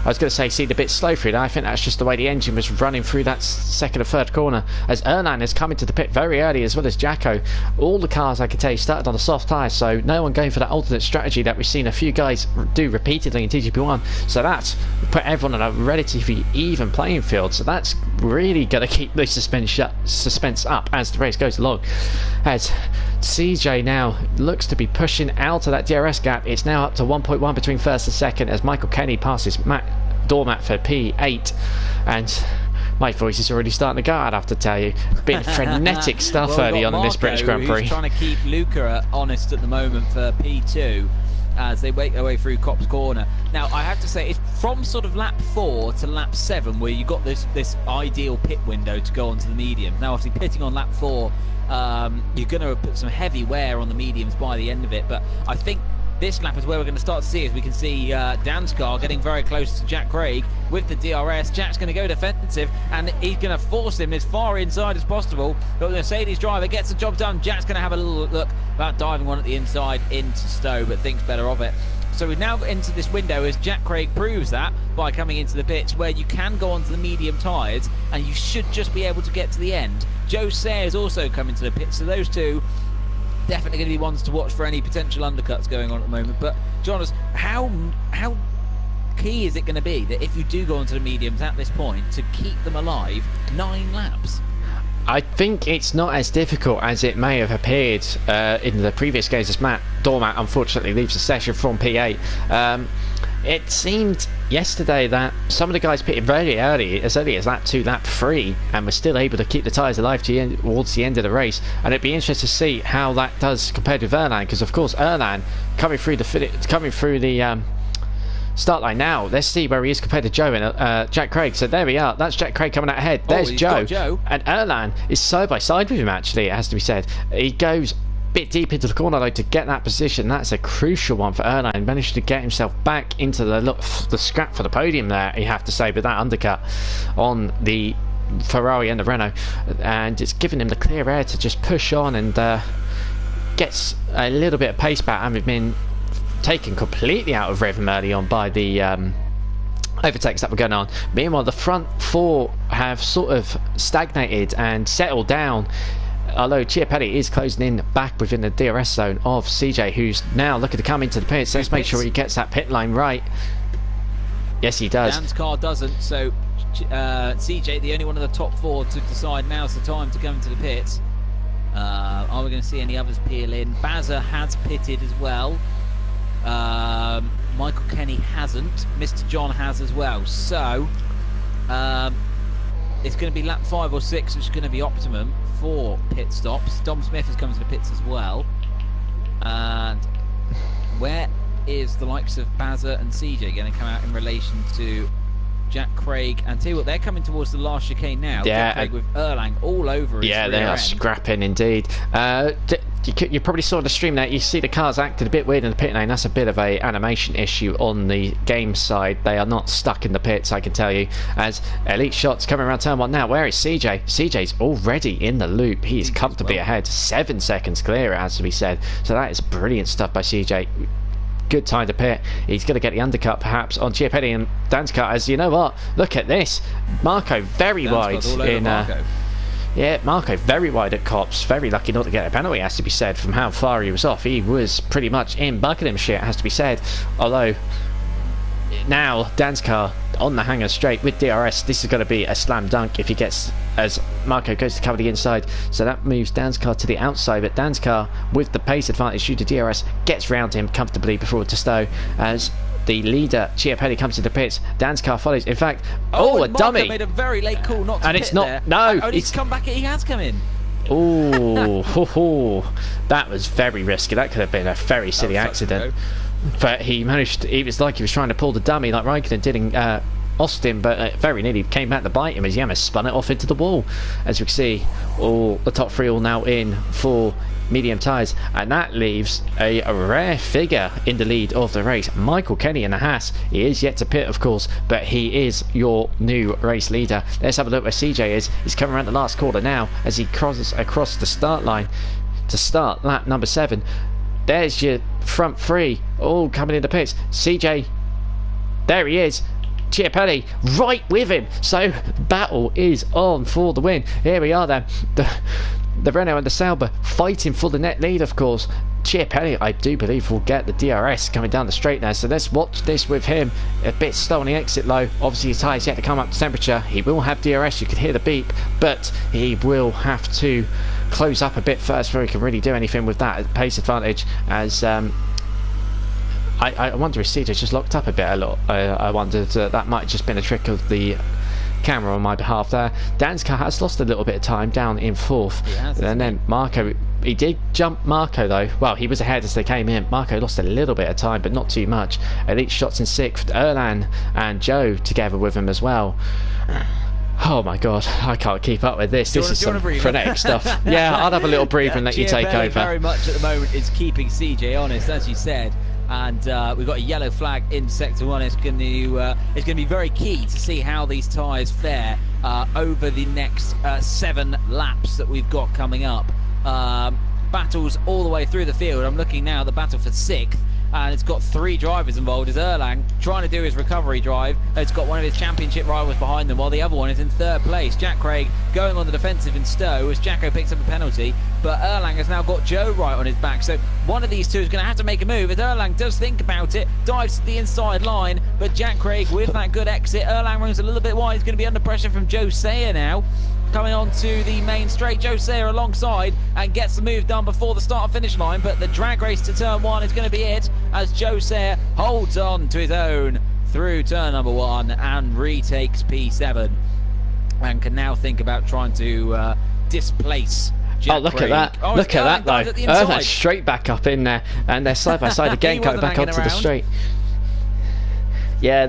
Speaker 2: I was going to say seemed a bit slow through that. I think that's just the way the engine was running through that second or third corner as Erlan has come into the pit very early, as well as Jacko. All the cars, I can tell you, started on the soft tyres, so no one going for that alternate strategy that we've seen a few guys do repeatedly in TGP1. So that's put everyone on a relatively even playing field, so that's really going to keep the suspense up as the race goes along. As CJ now looks to be pushing out of that DRS gap. It's now up to 1.1 between first and second as Michael Kenny passes Doormat for P8, and my voice is already starting to go, I'd have to tell you. Been frenetic stuff early on in this British Grand Prix.
Speaker 1: Who's trying to keep Luca honest at the moment for P2 as they make their way through Copse Corner. Now, I have to say, it's from sort of lap 4 to lap 7 where you got this ideal pit window to go onto the medium. Now, obviously, pitting on lap 4, you're going to put some heavy wear on the mediums by the end of it, but I think this lap is where we're going to start to see, as we can see Dan's car getting very close to Jack Craig with the DRS. Jack's going to go defensive, and he's going to force him as far inside as possible. But the Mercedes driver gets the job done. Jack's going to have a little look about diving one at the inside into Stowe, but thinks better of it. So we've now entered this window as Jack Craig proves that by coming into the pits where you can go onto the medium tyres and you should just be able to get to the end. Joe Sayers also coming to the pits, so those two definitely going to be ones to watch for any potential undercuts going on at the moment. But Jonas, how key is it going to be that if you do go onto the mediums at this point to keep them alive 9 laps?
Speaker 2: I think it's not as difficult as it may have appeared in the previous games as Doormat unfortunately leaves the session from P8. It seemed yesterday that some of the guys pitted very early as lap 2, lap 3, and were still able to keep the tyres alive towards the end of the race. And it'd be interesting to see how that does compared with Erlan, because of course Erlan coming through the start line now. Let's see where he is compared to Joe and Jack Craig. So there we are. That's Jack Craig coming out ahead. There's Joe. And Erlan is side by side with him, actually, it has to be said. He goes bit deep into the corner though to get that position. That's a crucial one for Erlang. Managed to get himself back into the scrap for the podium there, you have to say, with that undercut on the Ferrari and the Renault, and it's given him the clear air to just push on and gets a little bit of pace back, having been taken completely out of rhythm early on by the overtakes that were going on. Meanwhile, the front 4 have sort of stagnated and settled down, although Chiapelli is closing in back within the DRS zone of CJ, who's now looking to come into the pits. Let's make sure he gets that pit line right. Yes, he does.
Speaker 1: Dan's car doesn't, so CJ, the only one of the top 4 to decide now's the time to come into the pits. Are we going to see any others peel in? Bazza has pitted as well. Michael Kenny hasn't. Mr. John has as well. So it's going to be lap 5 or 6, which is going to be optimum for pit stops. Dom Smith is coming to the pits as well. And where is the likes of Bazza and CJ going to come out in relation to Jack Craig? And tell you what, they're coming towards the last chicane now.
Speaker 2: Yeah,
Speaker 1: Jack Craig with Erlang all over his
Speaker 2: yeah, they
Speaker 1: rear
Speaker 2: are
Speaker 1: end.
Speaker 2: scrapping indeed. You probably saw the stream there. You see the cars acting a bit weird in the pit lane. That's a bit of a animation issue on the game side. They are not stuck in the pits, I can tell you. As Elite Shots coming around turn 1 now. Where is CJ? CJ's already in the loop. He is comfortably ahead. 7 seconds clear, it has to be said. So that is brilliant stuff by CJ. Good time to pit. He's going to get the undercut perhaps on Chiapelli and Dan's car. As you know what? Look at this. Marco very wide in. Yeah, Marco very wide at Cops. Very lucky not to get a penalty, has to be said, from how far he was off. He was pretty much in Buckinghamshire, has to be said. Although, now Dan's car on the hanger straight with DRS. This is going to be a slam dunk if he gets, as Marco goes to cover the inside. So that moves Dan's car to the outside. But Dan's car, with the pace advantage due to DRS, gets round him comfortably before to Stowe. As the leader, Chiapelli, comes to the pits. Dan's car follows. In fact, a dummy.
Speaker 1: Made a very late call not to
Speaker 2: and
Speaker 1: pit
Speaker 2: it's not.
Speaker 1: there.
Speaker 2: No,
Speaker 1: he's come back. He has come in.
Speaker 2: Oh, that was very risky. That could have been a very silly accident. But he managed. It was like he was trying to pull the dummy, like Raikkonen did in Austin, but very nearly came back to bite him as Yama spun it off into the wall. As we can see, all the top 3 all now in for medium tyres, and that leaves a rare figure in the lead of the race. Michael Kenny in the Haas. He is yet to pit, of course, but he is your new race leader. Let's have a look where CJ is. He's coming around the last corner now as he crosses across the start line to start lap number 7. There's your front 3 all coming in the pits. CJ, there he is. Chiapelli right with him. So battle is on for the win. Here we are then. The Renault and the Sauber fighting for the net lead, of course. Chiapelli, I do believe, will get the DRS coming down the straight there. So let's watch this with him. A bit slow on the exit low. Obviously his tyres yet to come up to temperature. He will have DRS. You could hear the beep, but he will have to close up a bit first before he can really do anything with that pace advantage. As I wonder if CJ just locked up a bit a lot. I wondered that might have just been a trick of the camera on my behalf there. Dan's car has lost a little bit of time down in 4th. And then Marco, he did jump Marco though. Well, he was ahead as they came in. Marco lost a little bit of time, but not too much. Elite Shots in 6th. Erlan and Joe together with him as well. Oh my god, I can't keep up with this. This is some frenetic stuff. Yeah, I'll have a little breather and let you take over.
Speaker 1: Very much at the moment is keeping CJ honest, as you said. And we've got a yellow flag in Sector 1. It's going to be very key to see how these tyres fare over the next 7 laps that we've got coming up. Battles all the way through the field. I'm looking now at the battle for 6th. And it's got 3 drivers involved. Is Erlang trying to do his recovery drive. It's got one of his championship rivals behind them, while the other one is in 3rd place. Jack Craig going on the defensive in Stowe as Jacko picks up a penalty, but Erlang has now got Joe right on his back. So one of these two is going to have to make a move. As Erlang does think about it, dives to the inside line, but Jack Craig with that good exit. Erlang runs a little bit wide. He's going to be under pressure from Joe Sayer now. Coming on to the main straight, Joe Sayer alongside and gets the move done before the start and finish line, but the drag race to turn 1 is going to be it as Joe Sayer holds on to his own through turn number 1 and retakes P7 and can now think about trying to displace Jack
Speaker 2: look
Speaker 1: Craig.
Speaker 2: at that. Look at that though. Erlang straight back up in there, and they're side by side again, going back onto the straight. Yeah,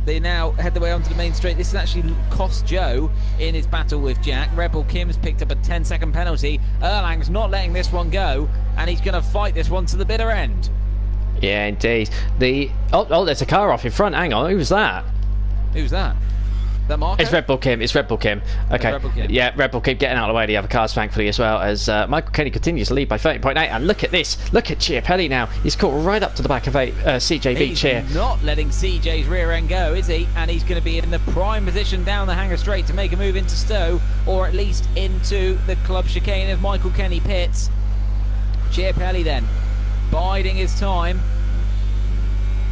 Speaker 2: they now head their way onto the main straight. This has actually cost Joe in his battle with Jack. Red Bull Kim's picked up a 10-second penalty. Erlang's not letting this one go, and he's going to fight this one to the bitter end. Yeah, indeed. There's a car off in front. Hang on, who was that?
Speaker 1: Who's that? That Marco?
Speaker 2: It's Red Bull Kim. It's Red Bull Kim. Okay.
Speaker 1: Red Bull Kim.
Speaker 2: Yeah, Red Bull Kim getting out of the way of the other cars, thankfully, as well, as Michael Kenny continues to lead by 30.8. And look at this. Look at Chiapelli now. He's caught right up to the back of CJ Beach here.
Speaker 1: He's not letting CJ's rear end go, is he? And he's going to be in the prime position down the hanger straight to make a move into Stowe, or at least into the club chicane as Michael Kenny pits. Chiapelli then, biding his time.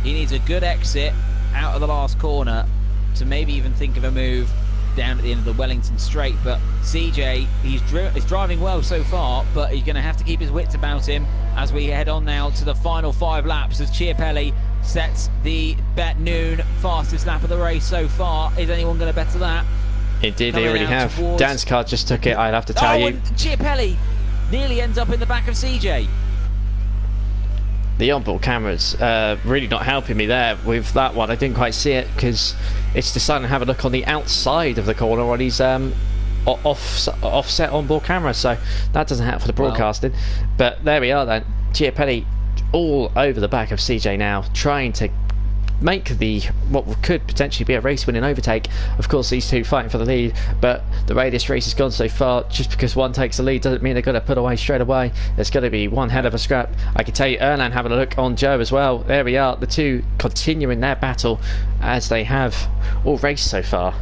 Speaker 1: He needs a good exit out of the last corner to maybe even think of a move down at the end of the Wellington straight, but CJ, he's driving well so far, but he's going to have to keep his wits about him as we head on now to the final 5 laps as Chiapelli sets the bet noon fastest lap of the race so far. Is anyone going to bet to that?
Speaker 2: Indeed, they already have. Dan's car just took it, I'd have to tell you.
Speaker 1: And Chiapelli nearly ends up in the back of CJ.
Speaker 2: The onboard cameras really not helping me there with that one. I didn't quite see it because it's deciding to have a look on the outside of the corner on his offset onboard camera, so that doesn't help for the broadcasting. But there we are then. Chiapelli all over the back of CJ now, trying to make what could potentially be a race-winning overtake. Of course, these two fighting for the lead, but the way this race has gone so far, just because one takes the lead doesn't mean they're going to put away straight away. There's going to be one hell of a scrap. I can tell you, Erland having a look on Joe as well. There we are, the two continuing their battle as they have all raced so far.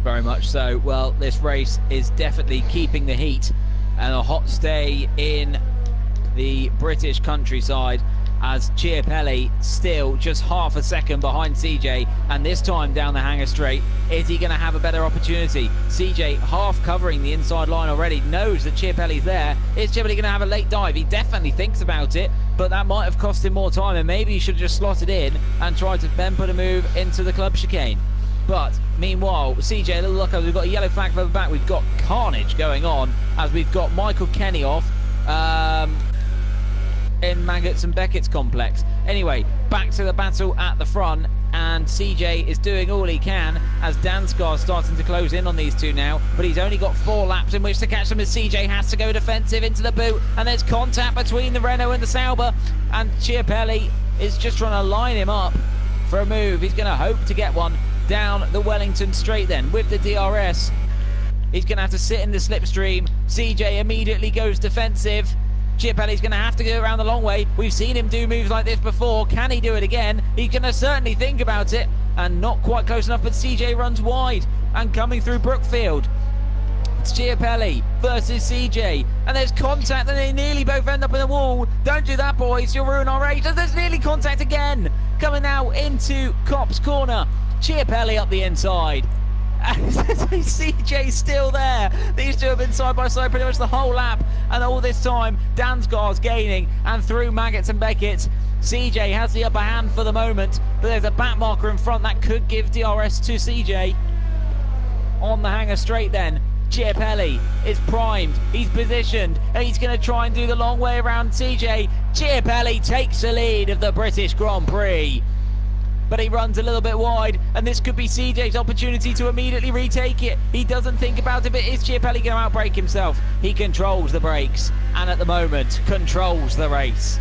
Speaker 1: Very much so. Well, this race is definitely keeping the heat, and a hot stay in the British countryside, as Chiapelli still just half a second behind CJ, and this time down the hangar straight. Is he going to have a better opportunity? CJ half covering the inside line already, knows that Chiapelli's there. Is Chiapelli going to have a late dive? He definitely thinks about it, but that might have cost him more time, and maybe he should have just slotted in and tried to then put a move into the club chicane. But meanwhile, CJ, a little look, we've got a yellow flag further back. We've got carnage going on as we've got Michael Kenny off in Maggots and Beckett's complex. Anyway, back to the battle at the front, and CJ is doing all he can as Dansgaard's starting to close in on these two now, but he's only got 4 laps in which to catch them, as CJ has to go defensive into the boot, and there's contact between the Renault and the Sauber, and Chiapelli is just trying to line him up for a move. He's going to hope to get one down the Wellington straight then with the DRS. He's going to have to sit in the slipstream. CJ immediately goes defensive. Chiapelli's going to have to go around the long way. We've seen him do moves like this before. Can he do it again? He's going to certainly think about it, and not quite close enough, but CJ runs wide and coming through Brookfield. It's Chiapelli versus CJ, and there's contact, and they nearly both end up in the wall. Don't do that, boys, you'll ruin our race. And there's nearly contact again, coming now into Cop's corner. Chiapelli up the inside. CJ's still there. These two have been side by side pretty much the whole lap, and all this time Dansgaard's gaining, and through Maggots and Beckett, CJ has the upper hand for the moment, but there's a back marker in front that could give DRS to CJ. On the hangar straight then, Chiapelli is primed, he's positioned, and he's going to try and do the long way around CJ. Chiapelli takes the lead of the British Grand Prix, but he runs a little bit wide, and this could be CJ's opportunity to immediately retake it. He doesn't think about it, but is Chiapelli going to outbrake himself? He controls the brakes, and at the moment controls the race.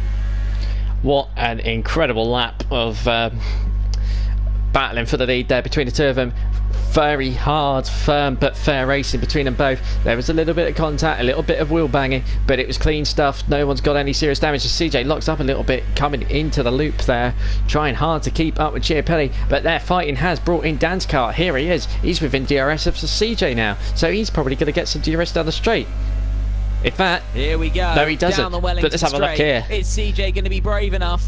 Speaker 2: What an incredible lap of battling for the lead there between the two of them. Very hard, firm but fair racing between them both. There was a little bit of contact, a little bit of wheel banging, but it was clean stuff. No one's got any serious damage. CJ locks up a little bit coming into the loop there, trying hard to keep up with Chiapelli, but their fighting has brought in Dan's car. Here he is. He's within DRS of CJ now, so he's probably going to get some DRS down the straight. In fact,
Speaker 1: here we go.
Speaker 2: No, he doesn't. But let's have a look here.
Speaker 1: Is CJ going to be brave enough?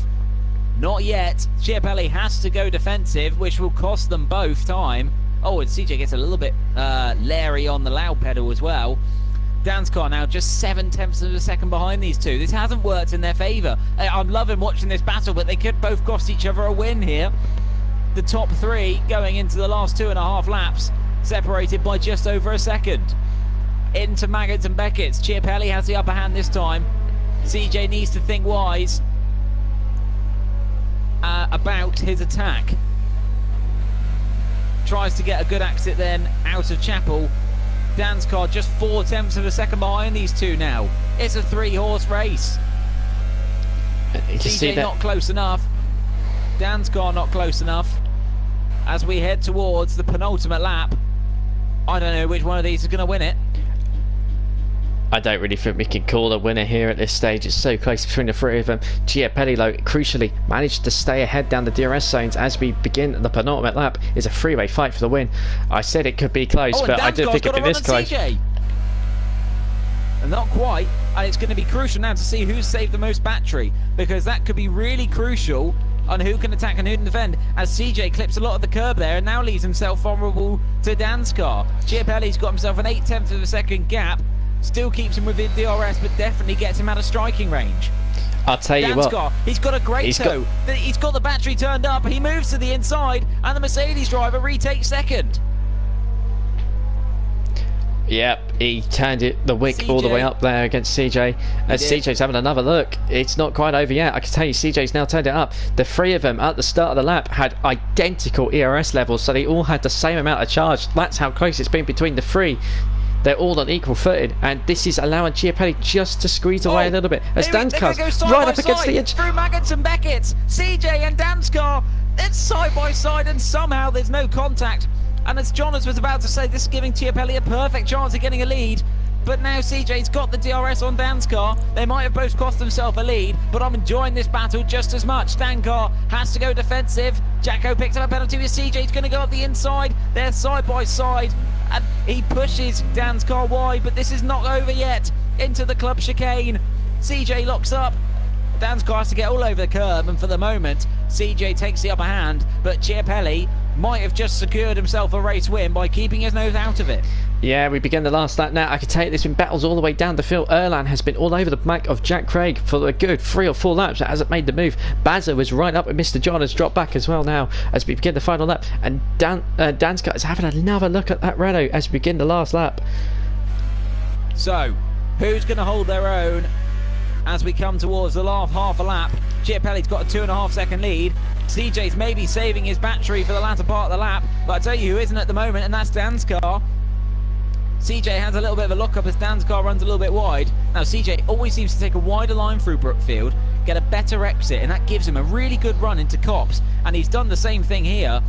Speaker 1: Not yet. Chiapelli has to go defensive, which will cost them both time. Oh, and CJ gets a little bit leery on the loud pedal as well. Dan's car now just 7/10 of a second behind these two. This hasn't worked in their favour. I'm loving watching this battle, but they could both cost each other a win here. The top 3 going into the last 2.5 laps, separated by just over a second. Into Maggots and Beckett. Chiapelli has the upper hand this time. CJ needs to think wise about his attack. Tries to get a good exit then out of Chapel. Dan's car just 4/10 of a second behind these two now. It's a 3-horse race. CJ not close enough. Dan's car not close enough. As we head towards the penultimate lap, I don't know which one of these is going to win it.
Speaker 2: I don't really think we can call a winner here at this stage. It's so close between the 3 of them. Chiapelli, though, crucially managed to stay ahead down the DRS zones as we begin the penultimate lap. It's a three-way fight for the win. I said it could be close, but I didn't think it'd be this close. CJ.
Speaker 1: And not quite, and it's going to be crucial now to see who's saved the most battery, because that could be really crucial on who can attack and who can defend, as CJ clips a lot of the curb there and now leaves himself vulnerable to Dan's car. Chiapelli's got himself an 8/10 of a second gap. Still keeps him within DRS, but definitely gets him out of striking range.
Speaker 2: I'll tell you what.
Speaker 1: He's got a great toe. He's got the battery turned up. He moves to the inside, and the Mercedes driver retakes second.
Speaker 2: Yep, he turned the wick all the way up there against CJ. As CJ's having another look, it's not quite over yet. I can tell you, CJ's now turned it up. The three of them at the start of the lap had identical ERS levels, so they all had the same amount of charge. That's how close it's been between the three. They're all on equal footing, and this is allowing Chiapelli just to squeeze away a little bit. As Dan's car's right up against the edge.
Speaker 1: Through Maggots and Beckett's, CJ and Dan's car, it's side by side, and somehow there's no contact. And as Jonas was about to say, this is giving Chiapelli a perfect chance of getting a lead. But now CJ's got the DRS on Dan's car. They might have both cost themselves a lead, but I'm enjoying this battle just as much. Dan car has to go defensive. Jacko picks up a penalty with CJ's going to go up the inside. They're side by side, and he pushes Dan's car wide, but this is not over yet. Into the club chicane. CJ locks up. Dan's car has to get all over the curb, and for the moment, CJ takes the upper hand, but Chiapelli might have just secured himself a race win by keeping his nose out of it.
Speaker 2: Yeah, we begin the last lap now. I can tell you there's been battles all the way down the field. Erlan has been all over the back of Jack Craig for a good 3 or 4 laps. It hasn't made the move. Bazza was right up with Mr. John, has dropped back as well now as we begin the final lap. And Dan's car is having another look at that Renault as we begin the last lap.
Speaker 1: So, who's going to hold their own as we come towards the last half a lap? Chiapelli's got a 2.5 second lead. CJ's maybe saving his battery for the latter part of the lap, but I tell you who isn't at the moment, and that's Dan's car. CJ has a little bit of a look up as Dan's car runs a little bit wide. Now CJ always seems to take a wider line through Brookfield, get a better exit, and that gives him a really good run into Copse, and he's done the same thing here.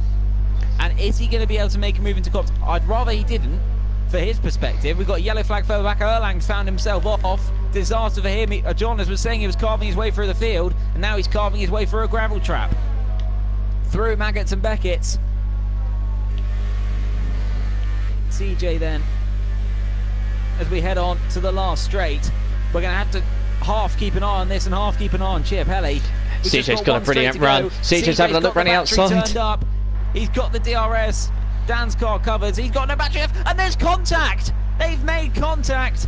Speaker 1: And is he going to be able to make a move into Copse? I'd rather he didn't, for his perspective. We've got a yellow flag further back. Erlang's found himself off. Disaster for him. Jonas was saying he was carving his way through the field, and now he's carving his way through a gravel trap. Through Maggots and Beckett's. CJ then, as we head on to the last straight, we're going to have to half keep an eye on this and half keep an eye on Chiapelli.
Speaker 2: CJ's got a brilliant run. CJ's having a look running outside.
Speaker 1: Up. He's got the DRS. Dan's car covers. He's got no battery left, and there's contact. They've made contact.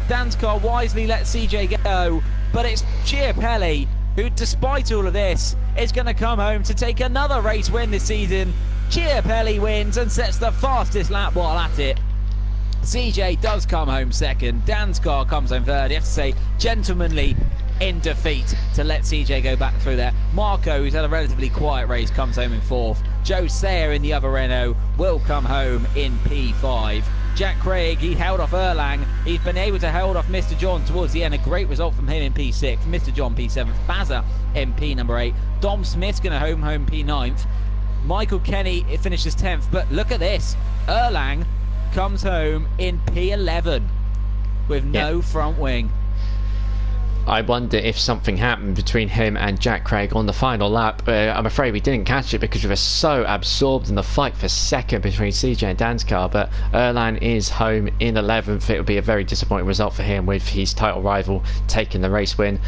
Speaker 1: Dan's car wisely lets CJ go, but it's Chiapelli who, despite all of this, is going to come home to take another race win this season. Chiapelli wins and sets the fastest lap while at it. CJ does come home second. Dan's car comes home third. You have to say, gentlemanly in defeat to let CJ go back through there. Marco, who's had a relatively quiet race, comes home in fourth. Joe Sayer in the other Renault will come home in P5. Jack Craig, he held off Erlang. He's been able to hold off Mr. John towards the end. A great result from him in P6. Mr. John P7. Bazza in P number 8. Dom Smith's going to home P9th. Michael Kenny finishes 10th. But look at this. Erlang comes home in P11 with no front wing.
Speaker 2: I wonder if something happened between him and Jack Craig on the final lap. I'm afraid we didn't catch it because we were so absorbed in the fight for second between CJ and Dan's car, but Erlan is home in 11th. It would be a very disappointing result for him with his title rival taking the race win.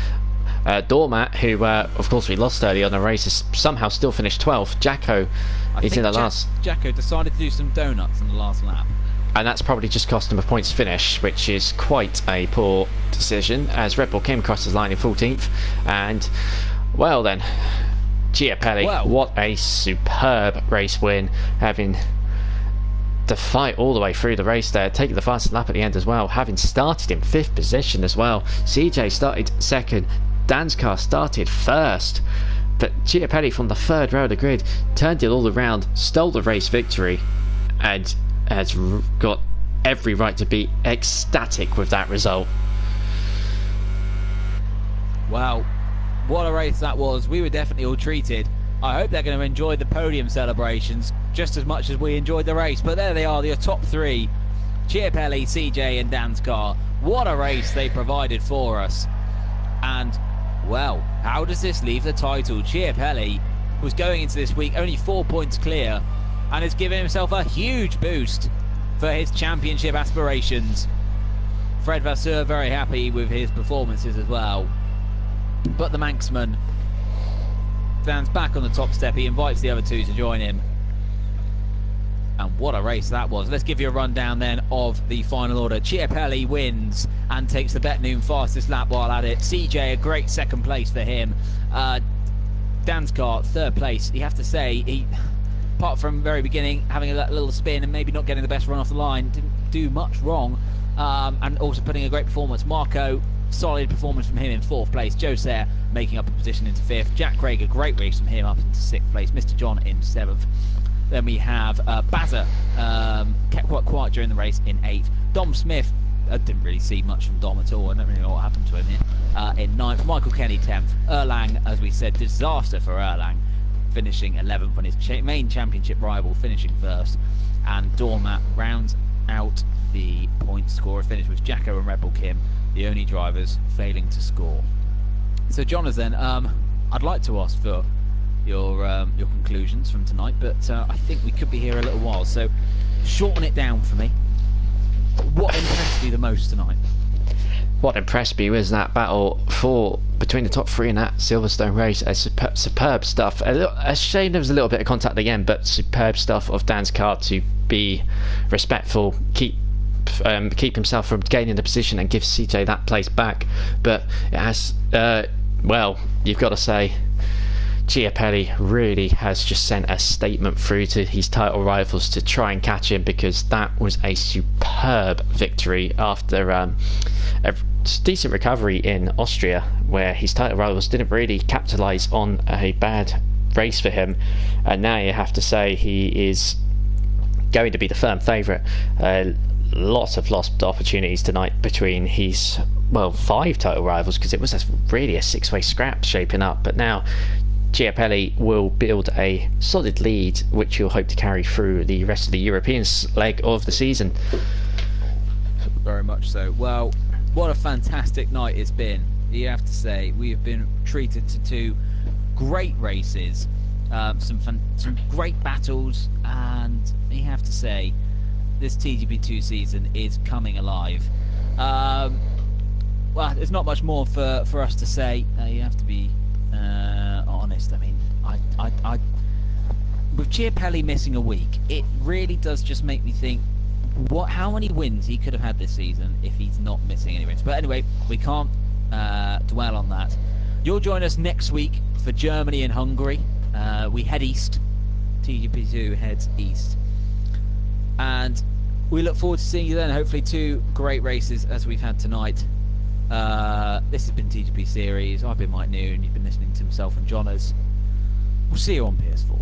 Speaker 2: Dormat, who of course we lost early on the race, has somehow still finished 12th. Jacko is in the last.
Speaker 1: Jacko decided to do some donuts in the last lap.
Speaker 2: And that's probably just cost him a points finish, which is quite a poor decision, as Red Bull came across his line in 14th. And, well then, Chiapelli, what a superb race win, having to fight all the way through the race there, taking the fastest lap at the end as well, having started in 5th position as well. CJ started 2nd, Dan's car started 1st. But Chiapelli from the 3rd row of the grid turned it all around, stole the race victory, and has got every right to be ecstatic with that result. Wow,
Speaker 1: what a race that was. We were definitely all treated. I hope they're going to enjoy the podium celebrations just as much as we enjoyed the race. But there they are, the top 3, Chiapelli, CJ and Dan's car. What a race they provided for us. And, well, how does this leave the title? Chiapelli was going into this week only 4 points clear, and has given himself a huge boost for his championship aspirations. Fred Vasseur very happy with his performances as well. But the Manxman stands back on the top step. He invites the other two to join him. And what a race that was. Let's give you a rundown then of the final order. Chiapelli wins and takes the Betnoon fastest lap while at it. CJ, a great second place for him. Danskar, third place. You have to say, he, apart from very beginning, having a little spin and maybe not getting the best run off the line, didn't do much wrong. And also putting a great performance. Marco, solid performance from him in fourth place. Joe Sayre making up a position into fifth. Jack Craig, a great race from him up into sixth place. Mr. John in seventh. Then we have Bazza, kept quite quiet during the race in eighth. Dom Smith, I didn't really see much from Dom at all. I don't really know what happened to him here. In ninth. Michael Kenny 10th. Erlang, as we said, disaster for Erlang, finishing 11th when his main championship rival finishing first. And Dormat rounds out the point scorer finish with Jacko and Red Bull Kim, the only drivers failing to score. So Jonathan, I'd like to ask for your conclusions from tonight, but I think we could be here a little while, so shorten it down for me. What impressed you the most tonight?
Speaker 2: What impressed me was that battle between the top three in that Silverstone race. Superb stuff. A shame there was a little bit of contact again, but superb stuff of Dan's car to be respectful, keep himself from gaining the position and give CJ that place back. But it has, well, you've got to say, Chiapelli really has just sent a statement through to his title rivals to try and catch him, because that was a superb victory after a decent recovery in Austria, where his title rivals didn't really capitalise on a bad race for him, and now you have to say he is going to be the firm favourite. Lots of lost opportunities tonight between his, well, 5 title rivals, because it was really a 6-way scrap shaping up, but now Chiapelli will build a solid lead, which he'll hope to carry through the rest of the European leg of the season.
Speaker 1: Very much so. Well, what a fantastic night it's been. You have to say, we have been treated to 2 great races, some great battles, and you have to say, this TGP2 season is coming alive. Well, there's not much more for us to say. You have to be honest. I mean, I with Chiapelli missing a week, it really does just make me think how many wins he could have had this season if he's not missing any wins. But anyway, we can't dwell on that. You'll join us next week for Germany and Hungary. We head east. TGP2 heads east, and we look forward to seeing you then. Hopefully 2 great races as we've had tonight. This has been TGP Series. I've been Mike Noon. You've been listening to himself and Johners. We'll see you on PS4.